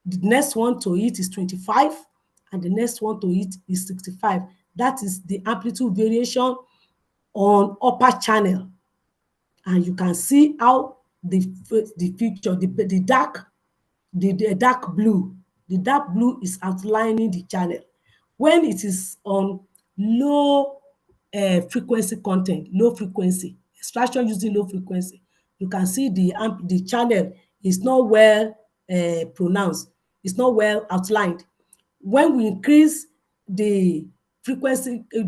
The next one to it is 25, and the next one to it is 65. That is the amplitude variation on upper channel. And you can see how the picture, the dark blue is outlining the channel. When it is on low frequency content, low frequency, extraction using low frequency, you can see the channel is not well pronounced, it's not well outlined. When we increase the frequency, to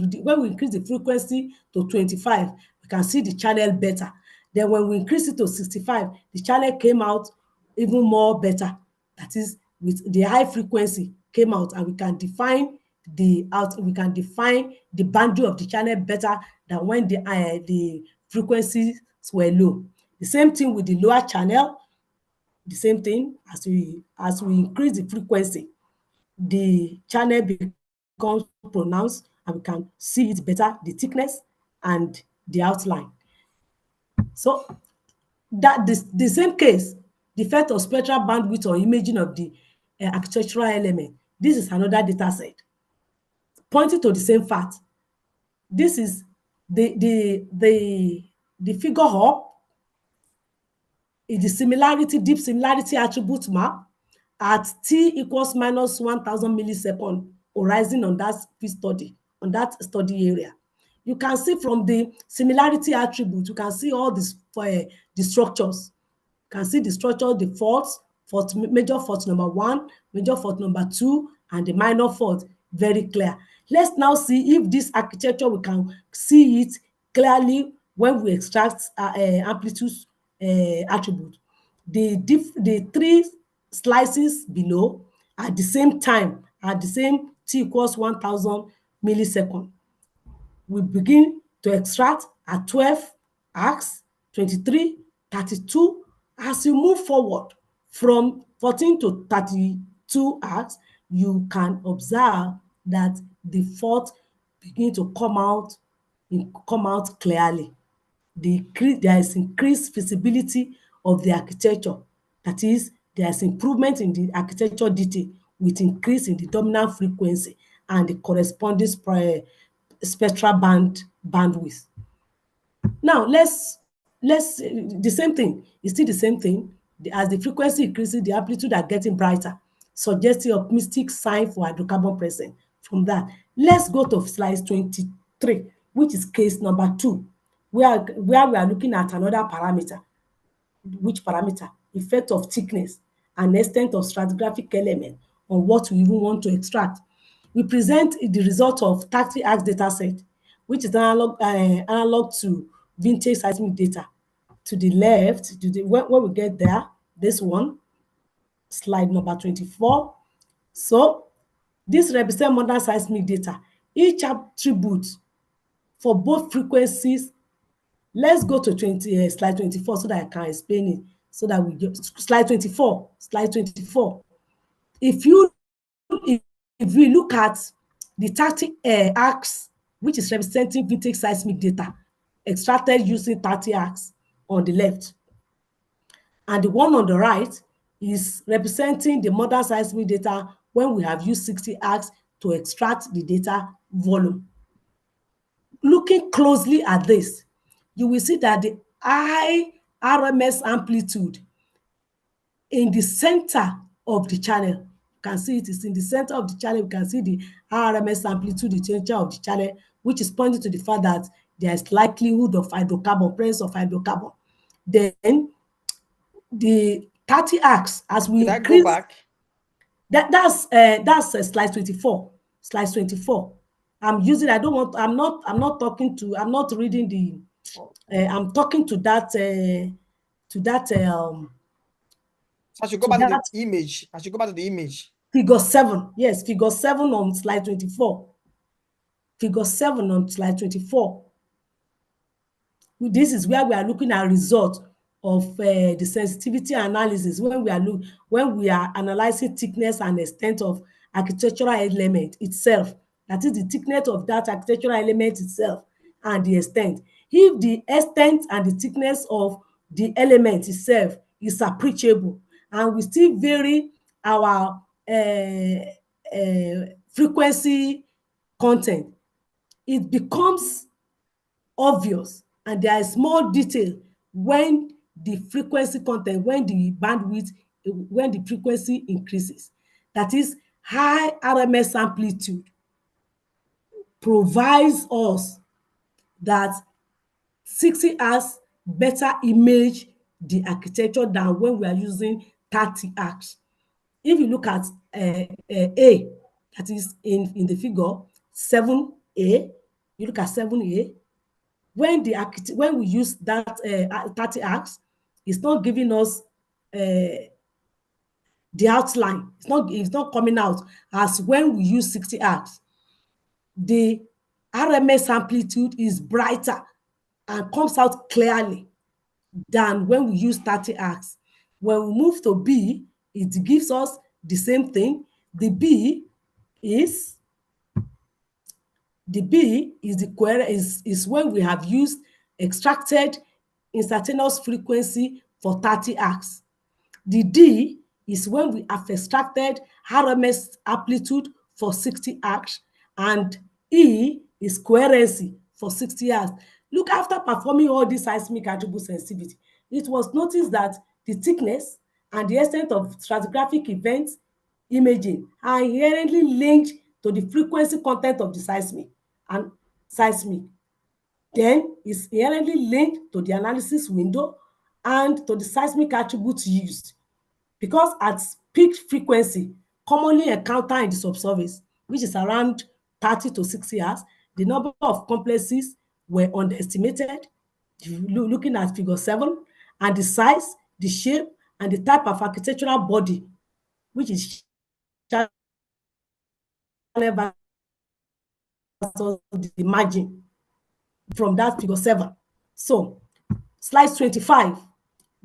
25, we can see the channel better. Then when we increase it to 65, the channel came out even more better. That is, with the high frequency came out, and we can define the boundary of the channel better than when the frequencies were low. The same thing with the lower channel. The same thing, as we increase the frequency, the channel becomes pronounced, and we can see it better, the thickness and the outline. So that the same case, the effect of spectral bandwidth or imaging of the architectural element. This is another data set pointing to the same fact. This is the figure up is the deep similarity attribute map at t equals minus 1000 millisecond horizon on that study area. You can see from the similarity attribute, you can see all this the structures. You can see the structure, the faults, major fault number 1, major fault number 2, and the minor fault, very clear. Let's now see if this architecture, we can see it clearly when we extract amplitude attribute. The 3 slices below at the same time, at the same t equals 1000 millisecond. We begin to extract at 12 arcs, 23, 32. As you move forward from 14 to 32 arcs, you can observe that the fault begin to come out clearly. There is increased visibility of the architecture. That is, there is improvement in the architecture detail with increase in the dominant frequency and the corresponding spectral bandwidth. Now the same thing. It's still the same thing. As the frequency increases, the amplitude are getting brighter, suggesting optimistic sign for hydrocarbon present. From that, let's go to slide 23, which is case number 2, where we are looking at another parameter. Which parameter? Effect of thickness and extent of stratigraphic element on what we even want to extract. We present the result of 30 arcs data set, which is analog to vintage seismic data. To the left, when we get there, this one, slide number 24. So this represents modern seismic data. Each attribute for both frequencies. Let's go to slide 24 so that I can explain it. So that we get slide 24. Slide 24. If we look at the 30 arcs, which is representing vintage seismic data, extracted using 30 arcs on the left, And the one on the right is representing the modern seismic data when we have used 60 arcs to extract the data volume. Looking closely at this, you will see that the high RMS amplitude in the center of the channel, you can see it is in the center of the channel, you can see the RMS amplitude, the center of the channel, which is pointing to the fact that there is likelihood of hydrocarbon, presence of hydrocarbon. Then the 30 arcs, as we Can I increase, go back? that's slide 24. Slide 24. I'm using, I don't want, I'm not talking to, I'm not reading the, I'm talking to that, I should go back to the image. I should go back to the image. figure 7. Yes, figure 7 on slide 24. Figure 7 on slide 24. This is where we are looking at results of the sensitivity analysis when we are analyzing thickness and extent of architectural element itself. That is the thickness of that architectural element itself and the extent. If the extent and the thickness of the element itself is appreciable and we still vary our frequency content, it becomes obvious and there is more detail when the frequency content, when the bandwidth, when the frequency increases. That is, high RMS amplitude provides us that 60 arcs better image the architecture than when we are using 30 arcs. If you look at A, that is in the figure 7A, you look at 7A, when we use that 30 arcs, it's not giving us the outline. It's not coming out as when we use 60 arcs. The RMS amplitude is brighter and comes out clearly than when we use 30 arcs. When we move to B, it gives us the same thing. The B is when we have used extracted instantaneous frequency for 30 arcs. The D is when we have extracted RMS amplitude for 60 arcs, and E is coherency for 60 arcs. Look, after performing all these seismic attribute sensitivity, it was noticed that the thickness and the extent of stratigraphic events imaging are inherently linked to the frequency content of the seismic. Then is inherently linked to the analysis window and to the seismic attributes used. Because at peak frequency, commonly encountered in the subsurface, which is around 30 to 60 hours, the number of complexes were underestimated, looking at figure 7, and the size, the shape, and the type of architectural body, which is the margin from that figure 7. So, slide 25.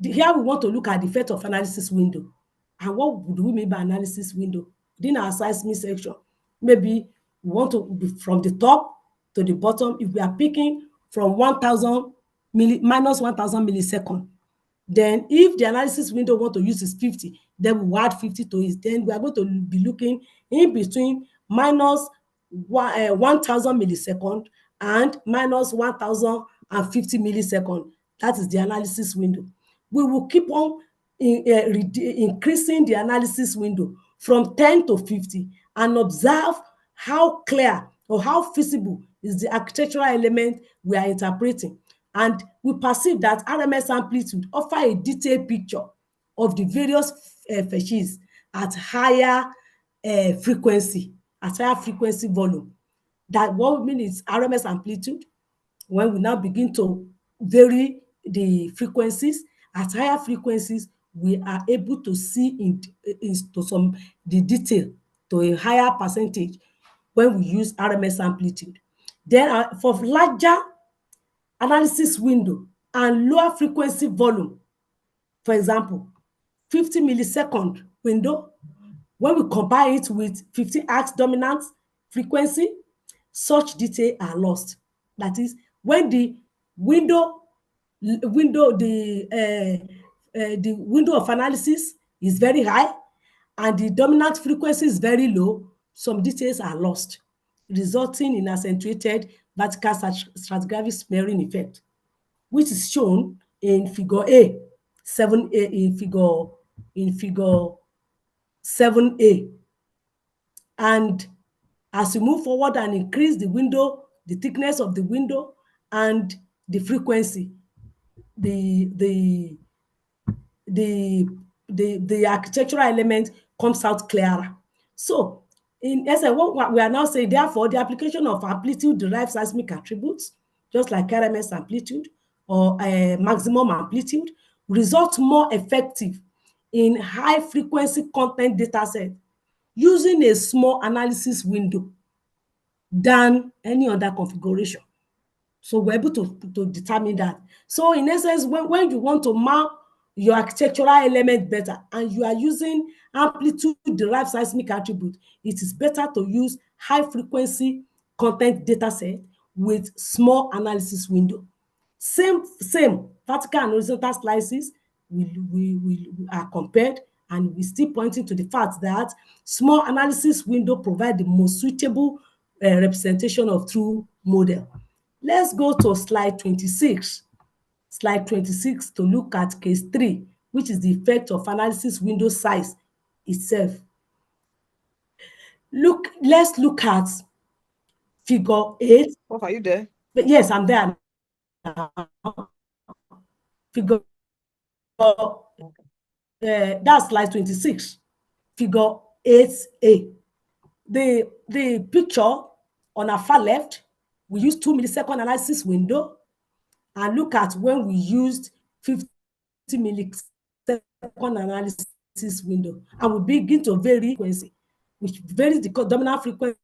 Here we want to look at the effect of analysis window. And what do we mean by analysis window? Within our seismic section, maybe we want to be from the top to the bottom. If we are picking from 1000 minus 1000 millisecond, then if the analysis window we want to use is 50, then we add 50 to it. Then we are going to be looking in between minus 1000 millisecond and minus 1050 millisecond. That is the analysis window. We will keep on increasing the analysis window from 10 to 50 and observe how clear or how feasible is the architectural element we are interpreting. And we perceive that RMS amplitude offer a detailed picture of the various fetches at higher frequency volume. That what we mean is RMS amplitude. When we now begin to vary the frequencies, at higher frequencies, we are able to see into the detail to a higher percentage when we use RMS amplitude. Then for larger analysis window and lower frequency volume, for example, 50 millisecond window, when we compare it with 50 arcs dominant frequency, such detail are lost. That is, when the window, the the window of analysis is very high and the dominant frequency is very low, some details are lost, resulting in accentuated vertical stratigraphic smearing effect, which is shown in figure A, 7A, in figure 7A. And as we move forward and increase the window, the thickness of the window and the frequency, the architectural element comes out clearer. So in essence, what we are now saying, therefore, the application of amplitude-derived seismic attributes, just like RMS amplitude or maximum amplitude, result more effective in high-frequency content dataset using a small analysis window than any other configuration. So we're able to determine that. So in essence, when you want to map your architectural element better and you are using amplitude-derived seismic attribute, it is better to use high-frequency content dataset with small analysis window. Same vertical and horizontal slices we are compared, and we still pointing to the fact that small analysis window provide the most suitable representation of true model. Let's go to slide 26. Slide 26 to look at case 3, which is the effect of analysis window size itself. Let's look at figure 8. Prof, are you there? Yes, I'm there now. Figure that's slide 26, figure 8A. The picture on our far left, we use 2 millisecond analysis window, and look at when we used 50 millisecond analysis window, and we begin to vary frequency, which varies the dominant frequency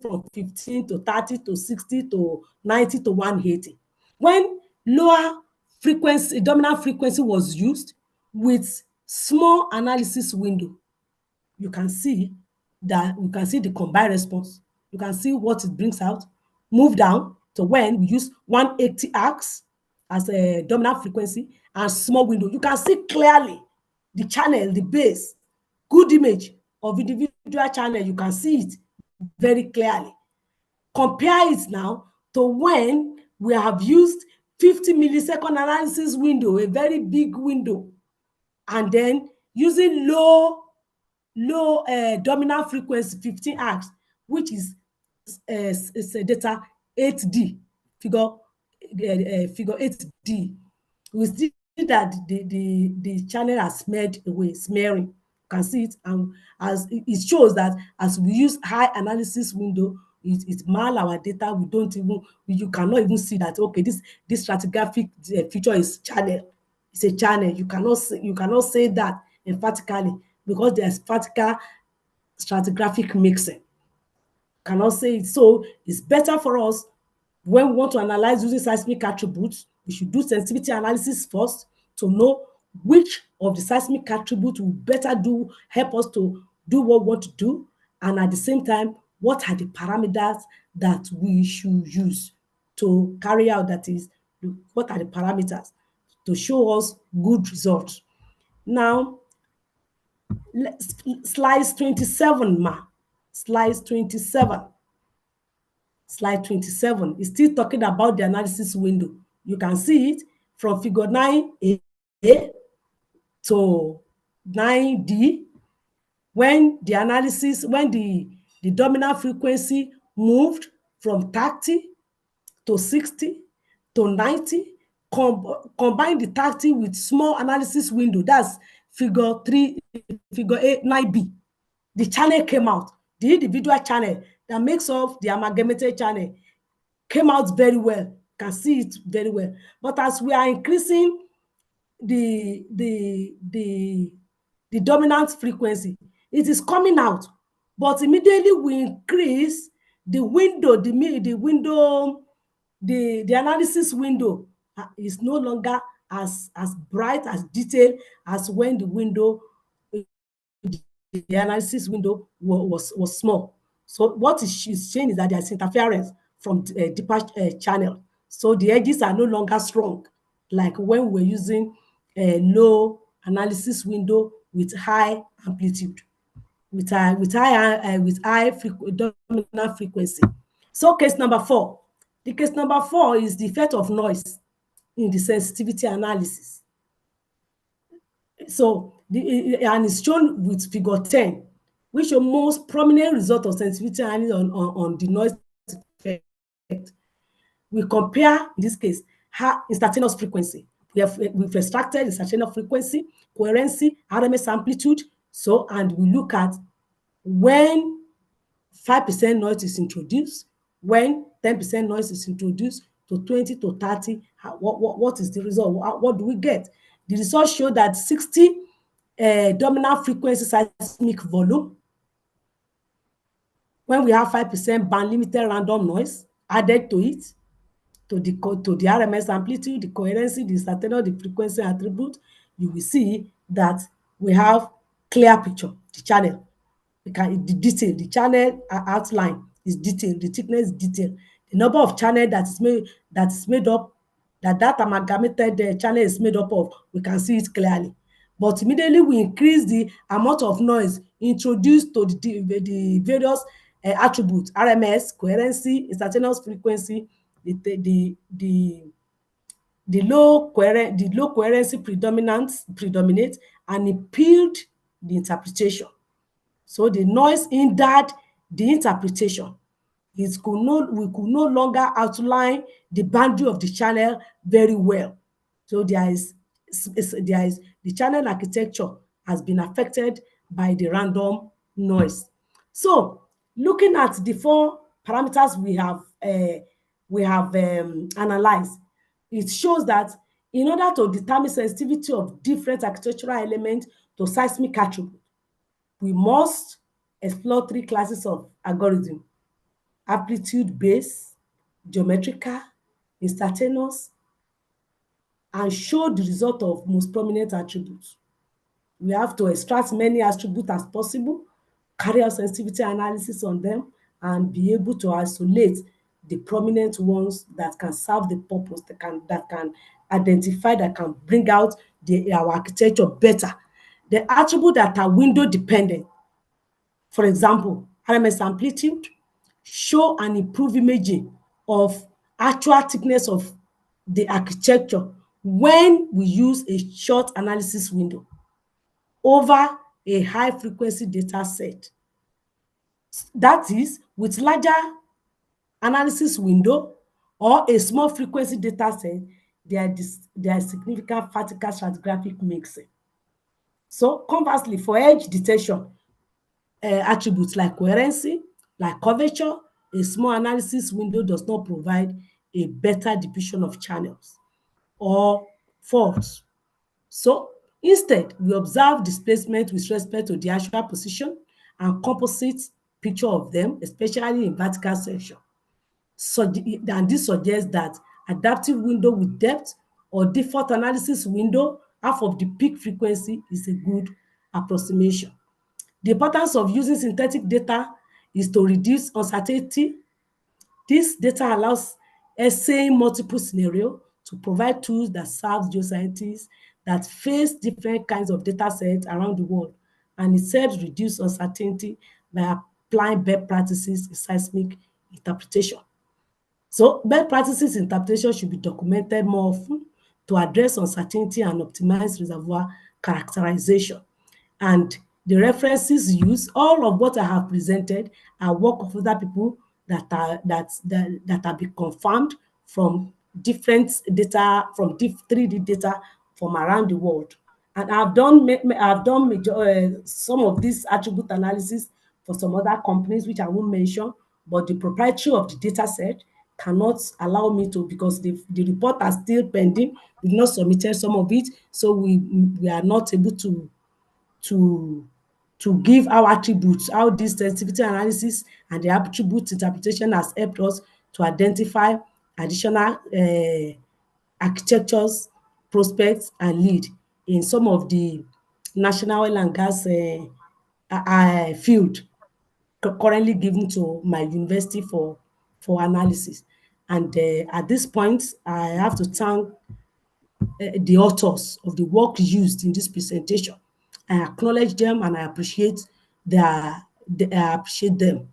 from 15 to 30 to 60 to 90 to 180. When lower frequency, dominant frequency was used with small analysis window, you can see the combined response. You can see what it brings out. Move down to when we use 180 arcs as a dominant frequency and small window. You can see clearly the channel, the base, good image of individual channel. You can see it very clearly. Compare it now to when we have used 50 millisecond analysis window, a very big window, and then using low dominant frequency 15 arcs, which is data 8D, figure 8D. We see that the channel has smeared away, smearing. You can see it, and as it shows that as we use high analysis window, it mal our data. We don't even, you cannot even see that, okay, this stratigraphic feature is channel. It's a channel. You cannot say that emphatically, because there's vertical stratigraphic mixing. Cannot say it. So it's better for us when we want to analyze using seismic attributes. We should do sensitivity analysis first to know which of the seismic attributes will better help us to do what we want to do, and at the same time, what are the parameters that we should use to carry out, that is, what are the parameters to show us good results. Now, slide 27, ma. Slide 27. Slide 27 is still talking about the analysis window. You can see it from figure 9A to 9D. When the dominant frequency moved from 30 to 60 to 90, combine the 30 with small analysis window, that's figure 9B. The channel came out. The individual channel that makes up the amalgamated channel came out very well. You can see it very well. But as we are increasing the dominant frequency, it is coming out. But immediately we increase the window, the analysis window is no longer as bright, as detailed as when the analysis window was small. So what she's saying is that there's interference from deeper channel. So the edges are no longer strong. like when we're using a low analysis window with high amplitude, with high dominant frequency. So case number 4. The case number 4 is the effect of noise in the sensitivity analysis. So and it's shown with figure 10, which show most prominent result of sensitivity analysis on the noise effect. We compare, in this case, instantaneous frequency. We've extracted instantaneous frequency, coherency, RMS amplitude. So, and we look at when 5% noise is introduced, when 10% noise is introduced, to 20 to 30, what is the result? What do we get? The results show that 60 dominant frequency seismic volume, when we have 5% band limited random noise added to it, to the RMS amplitude, the coherency, the instantaneous, the frequency attribute, you will see that we have clear picture, the channel. The detail, the channel outline is detailed, the thickness is detailed. The number of channel that is made up, that amalgamated channel is made up of, we can see it clearly. But immediately we increase the amount of noise introduced to the various attributes, RMS, coherency, instantaneous frequency, the low coherency predominate, and impede the interpretation. So the noise hindered the interpretation. We could no longer outline the boundary of the channel very well. So the channel architecture has been affected by the random noise. So looking at the 4 parameters we have analyzed, it shows that in order to determine sensitivity of different architectural elements to seismic attribute, we must explore 3 classes of algorithm: amplitude-based, geometrical, instantaneous, and show the result of most prominent attributes. We have to extract many attributes as possible, carry out sensitivity analysis on them, and be able to isolate the prominent ones that can serve the purpose, that can identify, that can bring out our architecture better. The attributes that are window dependent, for example, RMS amplitude, show an improved imaging of actual thickness of the architecture when we use a short analysis window over a high frequency data set. That is, with larger analysis window or a small frequency data set, there is significant vertical stratigraphic mixing. So conversely, for edge detection, attributes like coherency, like curvature, a small analysis window does not provide a better depiction of channels or faults. So instead, we observe displacement with respect to the actual position and composite picture of them, especially in vertical section. So, and this suggests that adaptive window with depth or default analysis window, half of the peak frequency, is a good approximation. The importance of using synthetic data is to reduce uncertainty. This data allows assaying multiple scenarios to provide tools that serve geoscientists that face different kinds of data sets around the world, and it helps reduce uncertainty by applying best practices in seismic interpretation. So best practices interpretation should be documented more often to address uncertainty and optimize reservoir characterization. And the references used, all of what I have presented, are work of other people that have been confirmed from different data, from 3D data from around the world. And I've done some of these attribute analysis for some other companies, which I won't mention, but the proprietary of the data set cannot allow me to, because the report are still pending. We've not submitted some of it, so we are not able to give our attributes, how this sensitivity analysis and the attribute interpretation has helped us to identify additional architectures, prospects, and lead in some of the national oil and gas field currently given to my university for analysis. And at this point, I have to thank the authors of the work used in this presentation. I acknowledge them and I appreciate I appreciate them.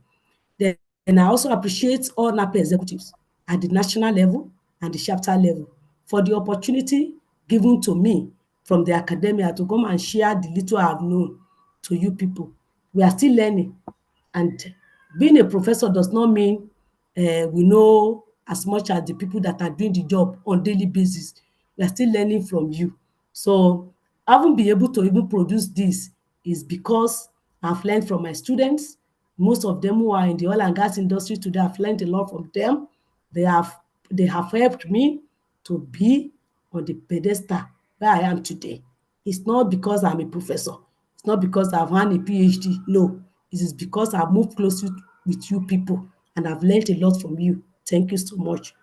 Then I also appreciate all NAPE executives at the national level and the chapter level for the opportunity given to me from the academia to come and share the little I have known to you people. We are still learning, and being a professor does not mean we know as much as the people that are doing the job on daily basis. We are still learning from you. So having been able to even produce this is because I've learned from my students. Most of them who are in the oil and gas industry today, I've learned a lot from them. They have helped me to be on the pedestal where I am today. It's not because I'm a professor. It's not because I've had a PhD. No, it is because I've moved closely with you people and I've learned a lot from you. Thank you so much.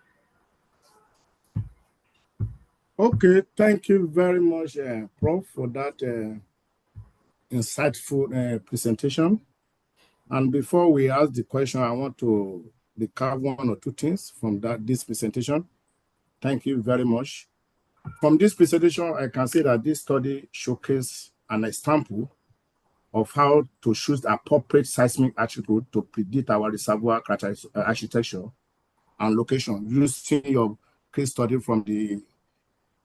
Okay, thank you very much, Prof, for that insightful presentation. And before we ask the question, I want to recap one or two things from this presentation. Thank you very much. From this presentation, I can say that this study showcases an example of how to choose appropriate seismic attribute to predict our reservoir architecture and location using your case study from the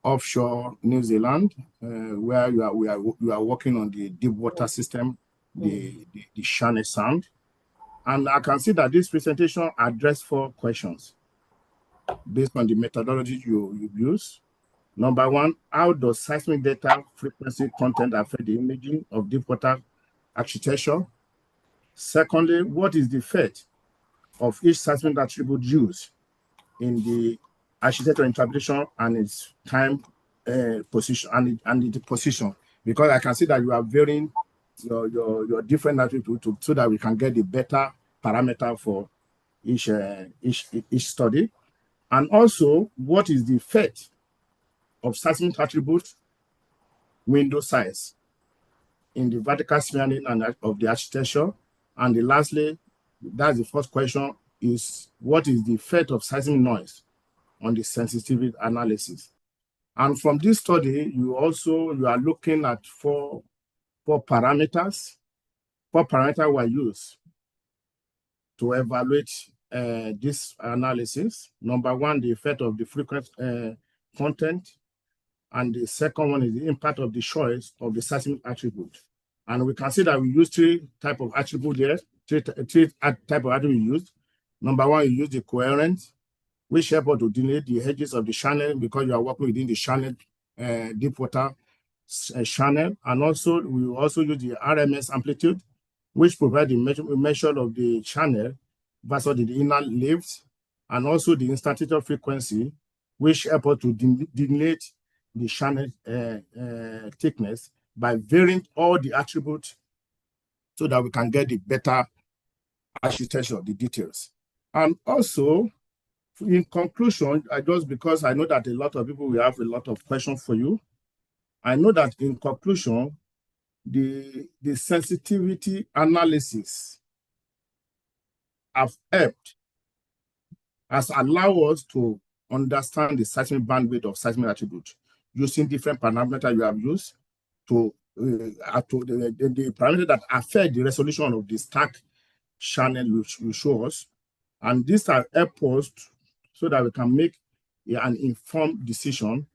offshore New Zealand, where you are working on the deep water system, the Channel Sound. And I can see that this presentation addressed 4 questions based on the methodology you use. Number 1, how does seismic data frequency content affect the imaging of deep water architecture? Secondly, what is the effect of each seismic attribute used in the architecture interpretation and its time position and the position? Because I can see that you are varying your different attributes so that we can get the better parameter for each study. And also, what is the effect of seismic attribute window size in the vertical smearing of the architecture? And lastly, that's the first question, is what is the effect of seismic noise on the sensitivity analysis? And from this study, you are looking at four parameters. 4 parameters were used to evaluate this analysis. Number 1, the effect of the frequent content. And the second one is the impact of the choice of the seismic attribute. And we can see that we use 3 types of attribute there, 3 types of attribute we used. Number 1, you use the coherence, which help us to delineate the edges of the channel because you are working within the channel, deep water channel. And also, we also use the RMS amplitude, which provide the measure of the channel versus the inner lifts, and also the instantaneous frequency, which help us to delineate the channel thickness by varying all the attributes so that we can get the better architecture, the details. And also, in conclusion, because I know that a lot of people will have a lot of questions for you, I know that in conclusion, the sensitivity analysis have helped has allowed us to understand the seismic bandwidth of seismic attribute using different parameters you have used to the parameter that affect the resolution of the stack channel which will show us. And this has helped us so that we can make an informed decision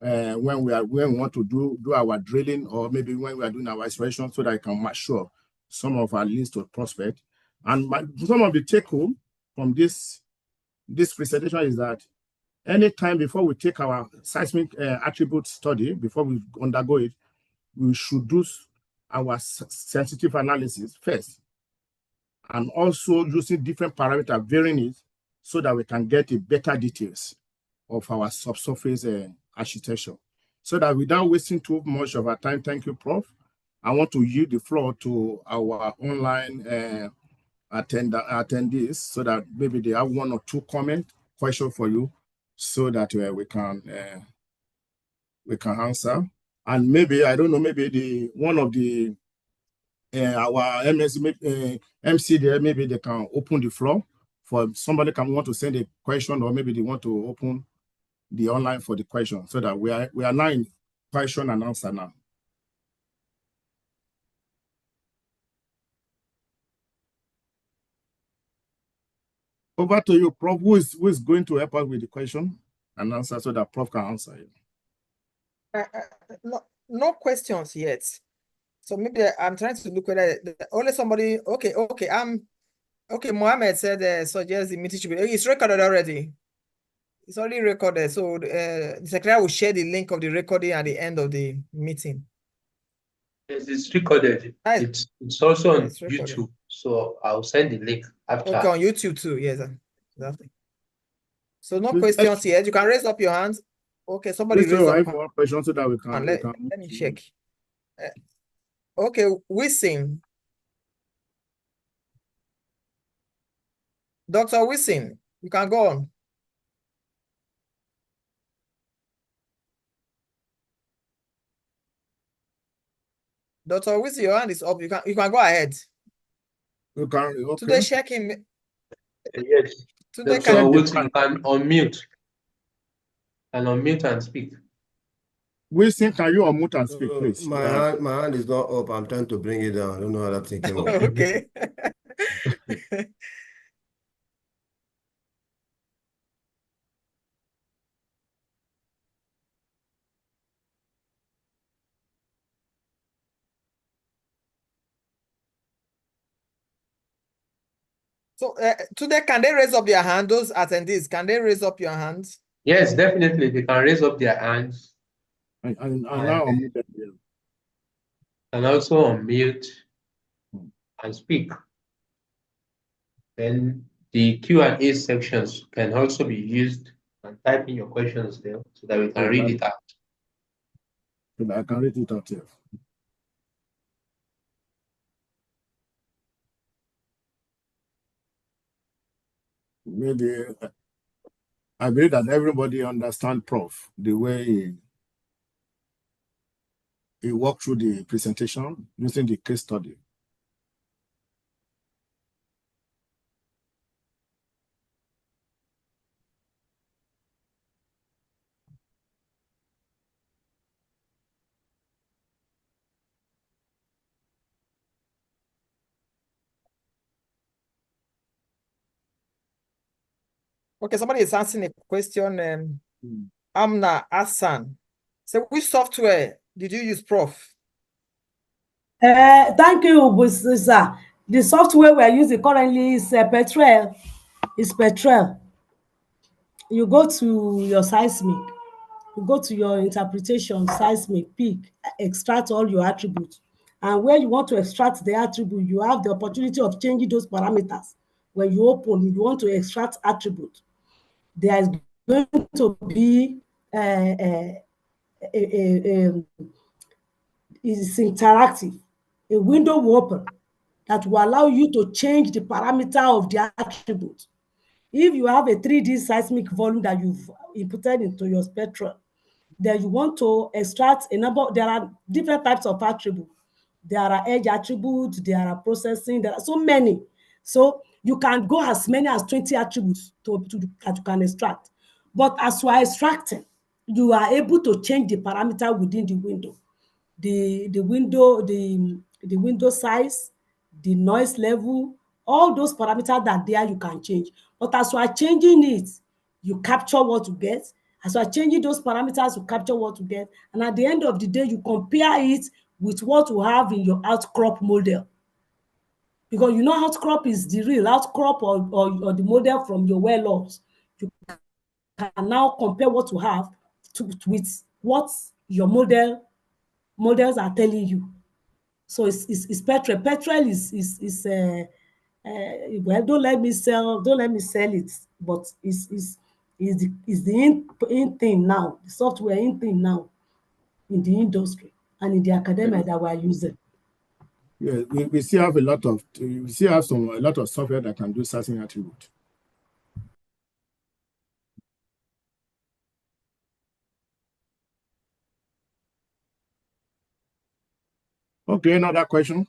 when we want to do our drilling, or maybe when we are doing our exploration, so that we can mature some of our leads to prospect. And some of the take home from this presentation is that anytime before we take our seismic attribute study, before we undergo it, we should do our sensitive analysis first, and also using different parameters, varying it, so that we can get a better details of our subsurface architecture. So that without wasting too much of our time, thank you, Prof. I want to yield the floor to our online attendees, so that maybe they have 1 or 2 questions for you, so that we can answer. And maybe, I don't know, maybe one of the our MC there, maybe they can open the floor for somebody want to send a question, or maybe they want to open the online for the question, so that we are now in question and answer now. Over to you, Prof. Who is going to help us with the question and answer so that Prof can answer it? No questions yet. So maybe I'm trying to look whether only somebody. Okay. Okay. Mohammed said suggest the meeting should be. It's recorded already. It's already recorded. So the secretary will share the link of the recording at the end of the meeting. Yes, it's recorded. Nice. It's also on It's recorded. YouTube. So I'll send the link after. Okay, on YouTube too. Yes, exactly. So no Please, questions yet. You can raise up your hands. Okay, somebody raise up. One question so that we can. Let me check. Okay, Wisin. Dr. Wisin, you can go on. Dr. Wisin, your hand is up. You can go ahead. You can. Okay. Today checking. Yes. Today Dr. Wilson, you can unmute. And unmute and speak. Wilson, can you unmute and speak, please? My hand is not up. I'm trying to bring it down. I don't know how that thing came up. Okay. So today, can they raise up their hand? Those attendees, can they raise up your hands? Yes, definitely. They can raise up their hands. And now unmute them. Yeah. And also unmute and speak. Then the Q&A sections can also be used, and type in your questions there so that we can read it out. So that I can read it out here. Maybe I believe that everybody understands Prof the way he walked through the presentation using the case study. Okay, somebody is answering a question. Amna Hassan. So which software did you use, Prof? Thank you, sir. The software we are using currently is Petrel. It's Petrel. You go to your Seismic. You go to your interpretation, Seismic, pick, extract all your attributes. And where you want to extract the attribute, you have the opportunity of changing those parameters. When you open, you want to extract attribute. There is going to be it's interactive. A window will open that will allow you to change the parameter of the attribute. If you have a 3D seismic volume that you've inputted into your spectrum, then you want to extract a number. There are different types of attributes. There are edge attributes, there are processing, there are so many. So you can go as many as 20 attributes that you can extract. But as you are extracting, you are able to change the parameter within the window. The window size, the noise level, all those parameters that there you can change. But as you are changing it, you capture what you get. As you are changing those parameters, you capture what you get. And at the end of the day, you compare it with what you have in your outcrop model. Because you know outcrop is the real outcrop or the model from your well logs. You can now compare what you have with what your models are telling you. So it's Petrel. Petrel is well, don't let me sell it, but is the in thing now, the software in thing now in the industry and in the academia that we're using. Yeah, we still have a lot of software that can do seismic attribute. Okay, another question.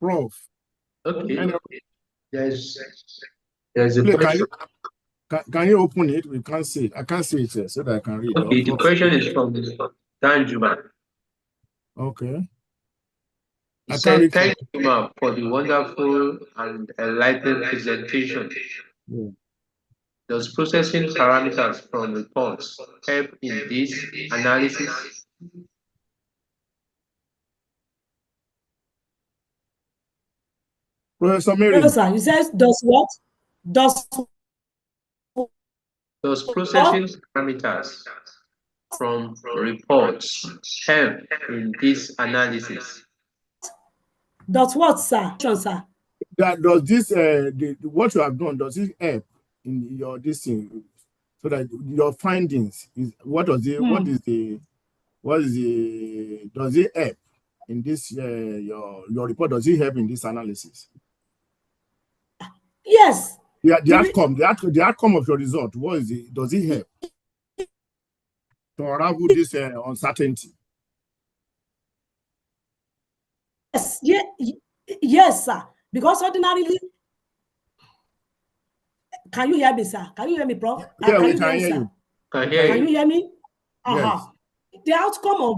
Prof. Okay. There's a Please, question. can you open it? We can't see it. I can't see it so that I can read. Okay, the question is from Danjuma. Okay. He said, thank you, ma'am, for the wonderful and enlightening presentation. Yeah. Does processing parameters from reports help in this analysis? Professor Mary. No, sir. You said does what? Does processing parameters from reports help in this analysis? Does what, sir? Sir. Does this what you have done, does it help in your this thing, so that your findings is what does it does it help in this your report? Does it help in this analysis? Yes. The outcome of your result, what is it? Does it help to unravel this uncertainty? Yes, yes, sir. Because ordinarily, can you hear me, sir? Can you hear me, Prof? Yeah, we can hear you. Can you hear me? Yes. The outcome of,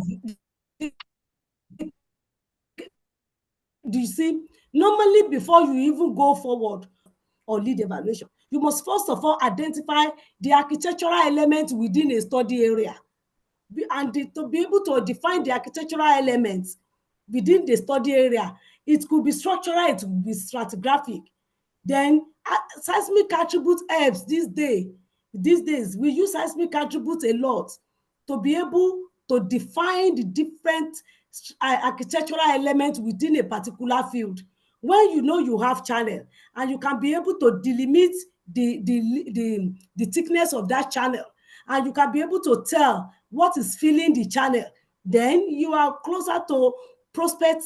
do you see, normally before you even go forward or lead evaluation, you must first of all identify the architectural elements within a study area. And to be able to define the architectural elements within the study area, it could be structural, it could be stratigraphic. Then seismic attribute helps these days. We use seismic attributes a lot to be able to define the different architectural elements within a particular field. When you know you have channel and you can be able to delimit the thickness of that channel, and you can be able to tell what is filling the channel, then you are closer to prospect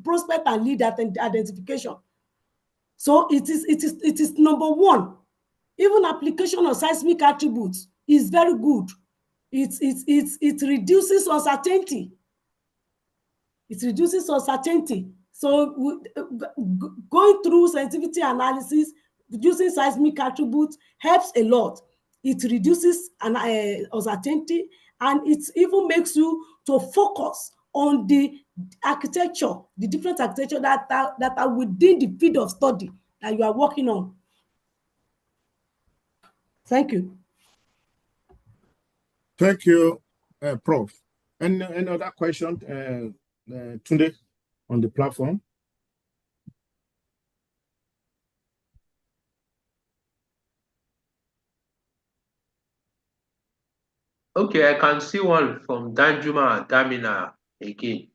prospect and lead identification. So it is number one. Even application of seismic attributes is very good. It reduces uncertainty. It reduces uncertainty. So going through sensitivity analysis using seismic attributes helps a lot. It reduces uncertainty, and it even makes you to focus on the architecture, the different architecture that are within the field of study that you are working on. Thank you. Thank you, Prof. And another question, Tunde, on the platform? Okay, I can see one from Danjuma Damina again.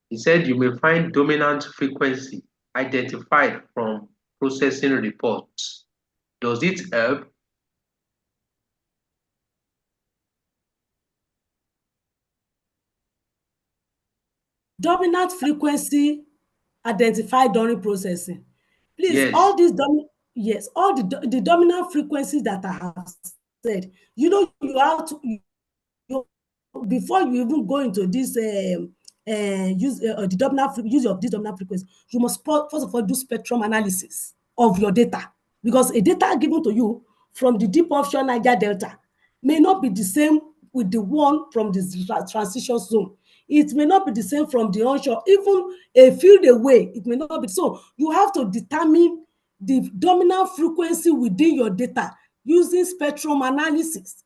He said you may find dominant frequency identified from processing reports. Does it help? Dominant frequency identified during processing. Please, Yes. all these all the dominant frequencies that I have said, you know, you have to before you even go into this use of this dominant frequency, you must first of all do spectrum analysis of your data, because a data given to you from the deep offshore Niger Delta may not be the same with the one from the transition zone. It may not be the same from the onshore, even a field away. It may not be. So you have to determine the dominant frequency within your data using spectrum analysis.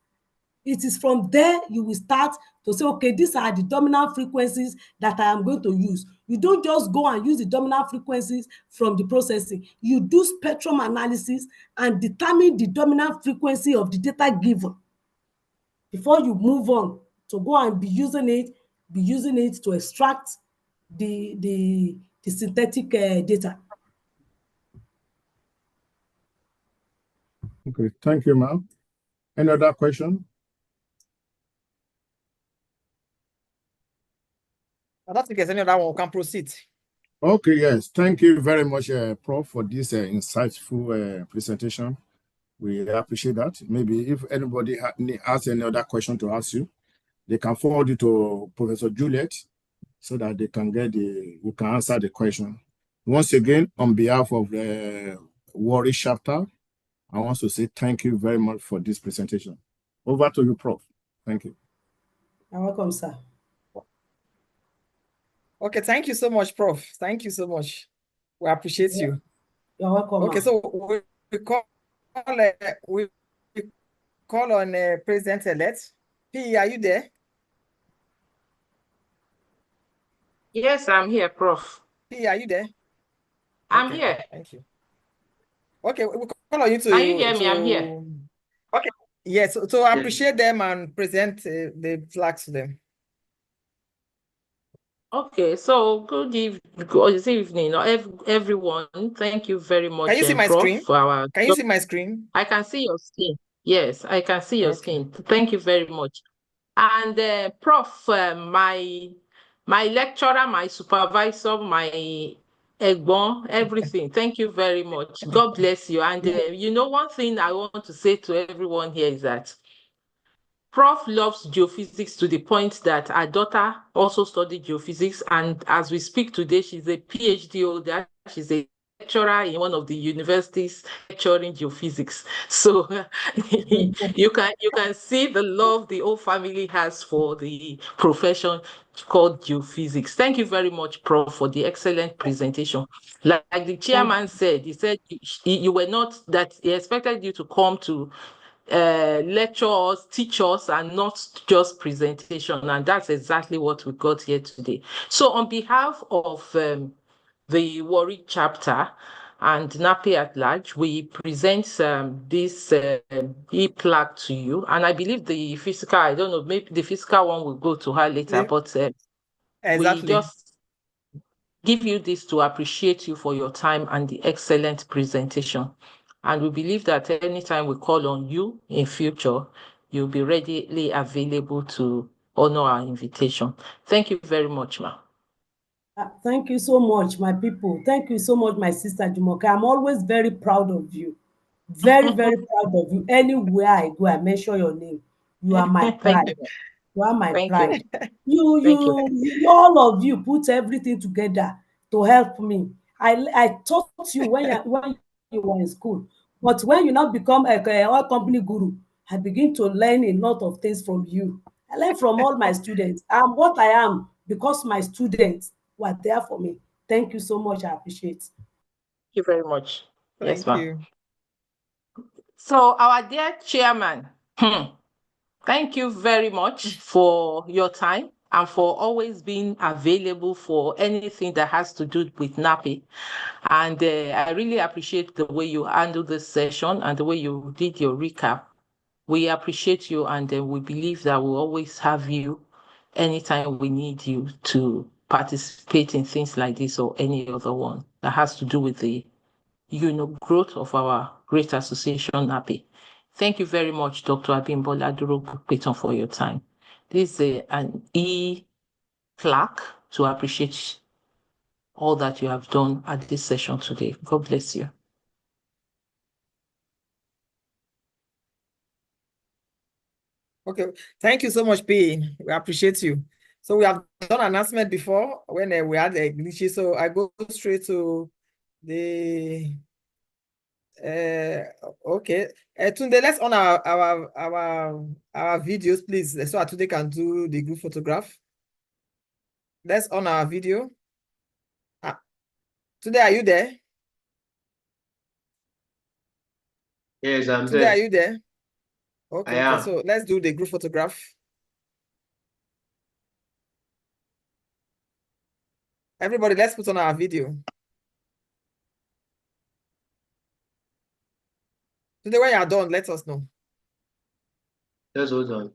It is from there you will start to say, okay, these are the dominant frequencies that I am going to use. You don't just go and use the dominant frequencies from the processing. You do spectrum analysis and determine the dominant frequency of the data given before you move on to go and be using it to extract the synthetic data. Okay, thank you, ma'am. Any other question? I don't think there's any other one. We can proceed. Okay, yes. Thank you very much, Prof, for this insightful presentation. We appreciate that. Maybe if anybody has any other question to ask you, they can forward it to Professor Juliet so that they can we can answer the question. Once again, on behalf of the Warri chapter, I want to say thank you very much for this presentation. Over to you, Prof. Thank you. You're welcome, sir. Okay, thank you so much, Prof. Thank you so much. We appreciate you. You're welcome. Okay, so we call on President-elect. P, are you there? Yes, I'm here, Prof. P, are you there? I'm Okay, here. thank you. Okay, we call on you to. Can you hear me? I'm here. Okay. Yes, so I appreciate them and present the flag to them. Okay, so good evening, everyone. Thank you very much, Can you see my Prof, screen? for our. Can you see my screen? I can see your skin. Yes, I can see your Okay. skin. Thank you very much. And Prof, my lecturer, my supervisor, my egbon, everything. Thank you very much. God bless you. And one thing I want to say to everyone here is that Prof loves geophysics to the point that her daughter also studied geophysics, and as we speak today, she's a PhD holder. She's a lecturer in one of the universities lecturing geophysics. So you can see the love the whole family has for the profession called geophysics. Thank you very much, Prof, for the excellent presentation. Like the chairman said, he said you were not that he expected you to come to lecture us, teach us, and not just presentation. And that's exactly what we got here today. So on behalf of the Warri chapter and NAPI at large, we present this e-plaque to you. And I believe the physical, I don't know, maybe the physical one will go to her later, but we just give you this to appreciate you for your time and the excellent presentation. And we believe that anytime we call on you in future, you'll be readily available to honor our invitation. Thank you very much, ma'am. Thank you so much, my people. Thank you so much, my sister Jumoke. I'm always very proud of you. Very, very proud of you. Anywhere I go, I mention your name. You are my pride. You are my pride. You, all of you put everything together to help me. I taught you when you were in school, but when you now become a oil company guru, I begin to learn a lot of things from you. I learn from all my students. I'm what I am because my students were there for me. Thank you so much. I appreciate. Thank you very much. Yes, ma'am. Thank you. So our dear chairman, thank you very much for your time and for always being available for anything that has to do with NAPI. And I really appreciate the way you handled this session and the way you did your recap. We appreciate you, and we believe that we'll always have you anytime we need you to participate in things like this or any other one that has to do with the growth of our great association, NAPI. Thank you very much, Dr. Abimbola Duro-Peton, for your time. This is an e-plaque to appreciate all that you have done at this session today. God bless you. Okay, thank you so much, P. We appreciate you. So we have done an announcement before when we had a glitch. So I go straight to the okay. Tunde, let's on our videos, please, so Tunde can do the group photograph. Let's on our video. Tunde, are you there? Yes, I'm Tunde, there. are you there? Okay, I am. okay, so let's do the group photograph. Everybody, let's put on our video. Today, when you are done, let us know. Just hold on.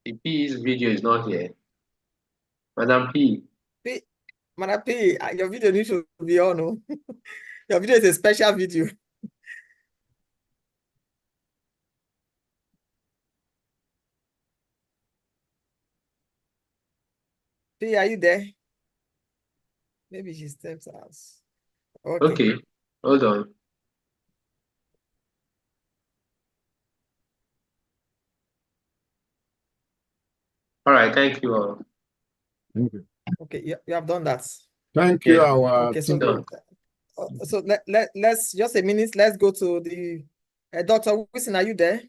The P's video is not here. Madam P. Madam P, your video needs to be on. No? Your video is a special video. P, are you there? Maybe she steps out. Okay, hold on. All right, thank you all. Thank you. Okay, you have done that. Thank you, Yeah. our Okay, so Done. so let's just a minute. Let's go to the Dr. Wilson. Are you there?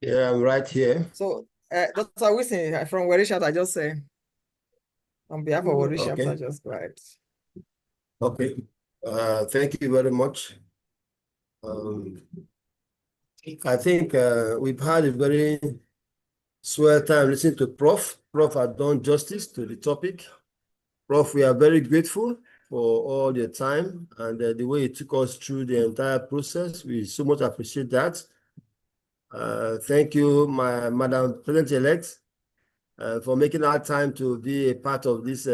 Yeah, I'm right here. So Dr. Wilson from Warri Chapter, I just say on behalf of Warri Chapter, just go ahead. Okay. Thank you very much. I think we've had a very swell time listening to Prof. Prof had done justice to the topic. Prof, we are very grateful for all your time and the way you took us through the entire process. We so much appreciate that. Thank you, my Madam President-elect, for making our time to be a part of this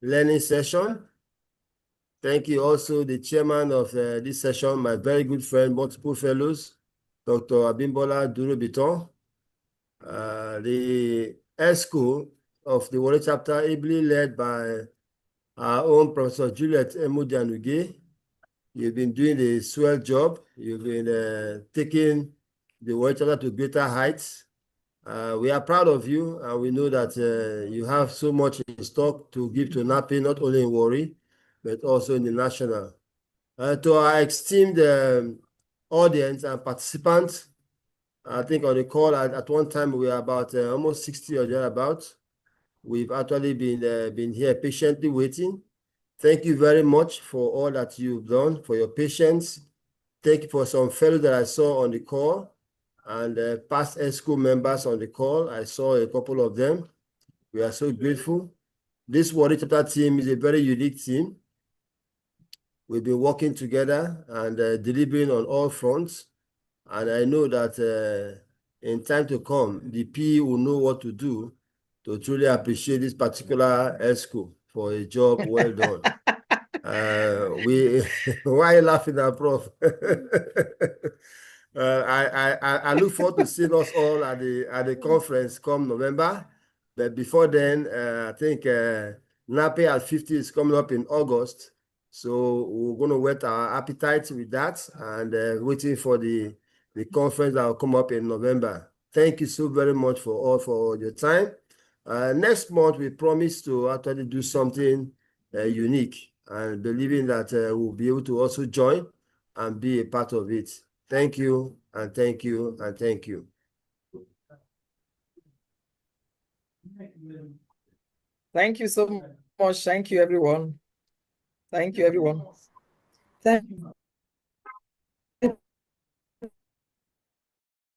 learning session. Thank you also the chairman of this session, my very good friend, multiple fellows, Dr. Abimbola Duro-Biton, the ESCO of the Warri chapter, ably led by our own Professor Juliet Emudianuge. You've been doing a swell job. You've been taking the Warri chapter to greater heights. We are proud of you, and we know that you have so much in stock to give to NAPI, not only in Warri, but also in the national. To our esteemed audience and participants, I think on the call at one time we were about almost 60 or thereabouts. We've actually been here patiently waiting. Thank you very much for all that you've done, for your patience. Thank you for some fellows that I saw on the call and past ESCO members on the call. I saw a couple of them. We are so grateful. This Warri chapter team is a very unique team. We've been working together and delivering on all fronts. And I know that in time to come, the PE will know what to do to truly appreciate this particular ESCO for a job well done. Why are you laughing at Prof? I look forward to seeing us all at the conference come November. But before then, I think NAPI at 50 is coming up in August. So we're going to whet our appetite with that and waiting for the conference that will come up in November. Thank you so very much for your time. Next month, we promise to actually do something unique and believing that we'll be able to also join and be a part of it. Thank you, and thank you, and thank you. Thank you so much. Thank you, everyone. Thank you, everyone. Thank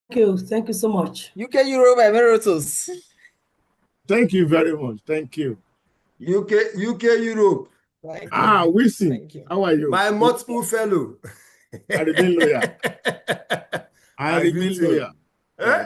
you. Thank you so much. UK Europe Emeritus. Thank you very much. Thank you. UK Europe. Wilson, Thank you. how are you? My multiple fellow. I remain loyal. I remain loyal. Eh?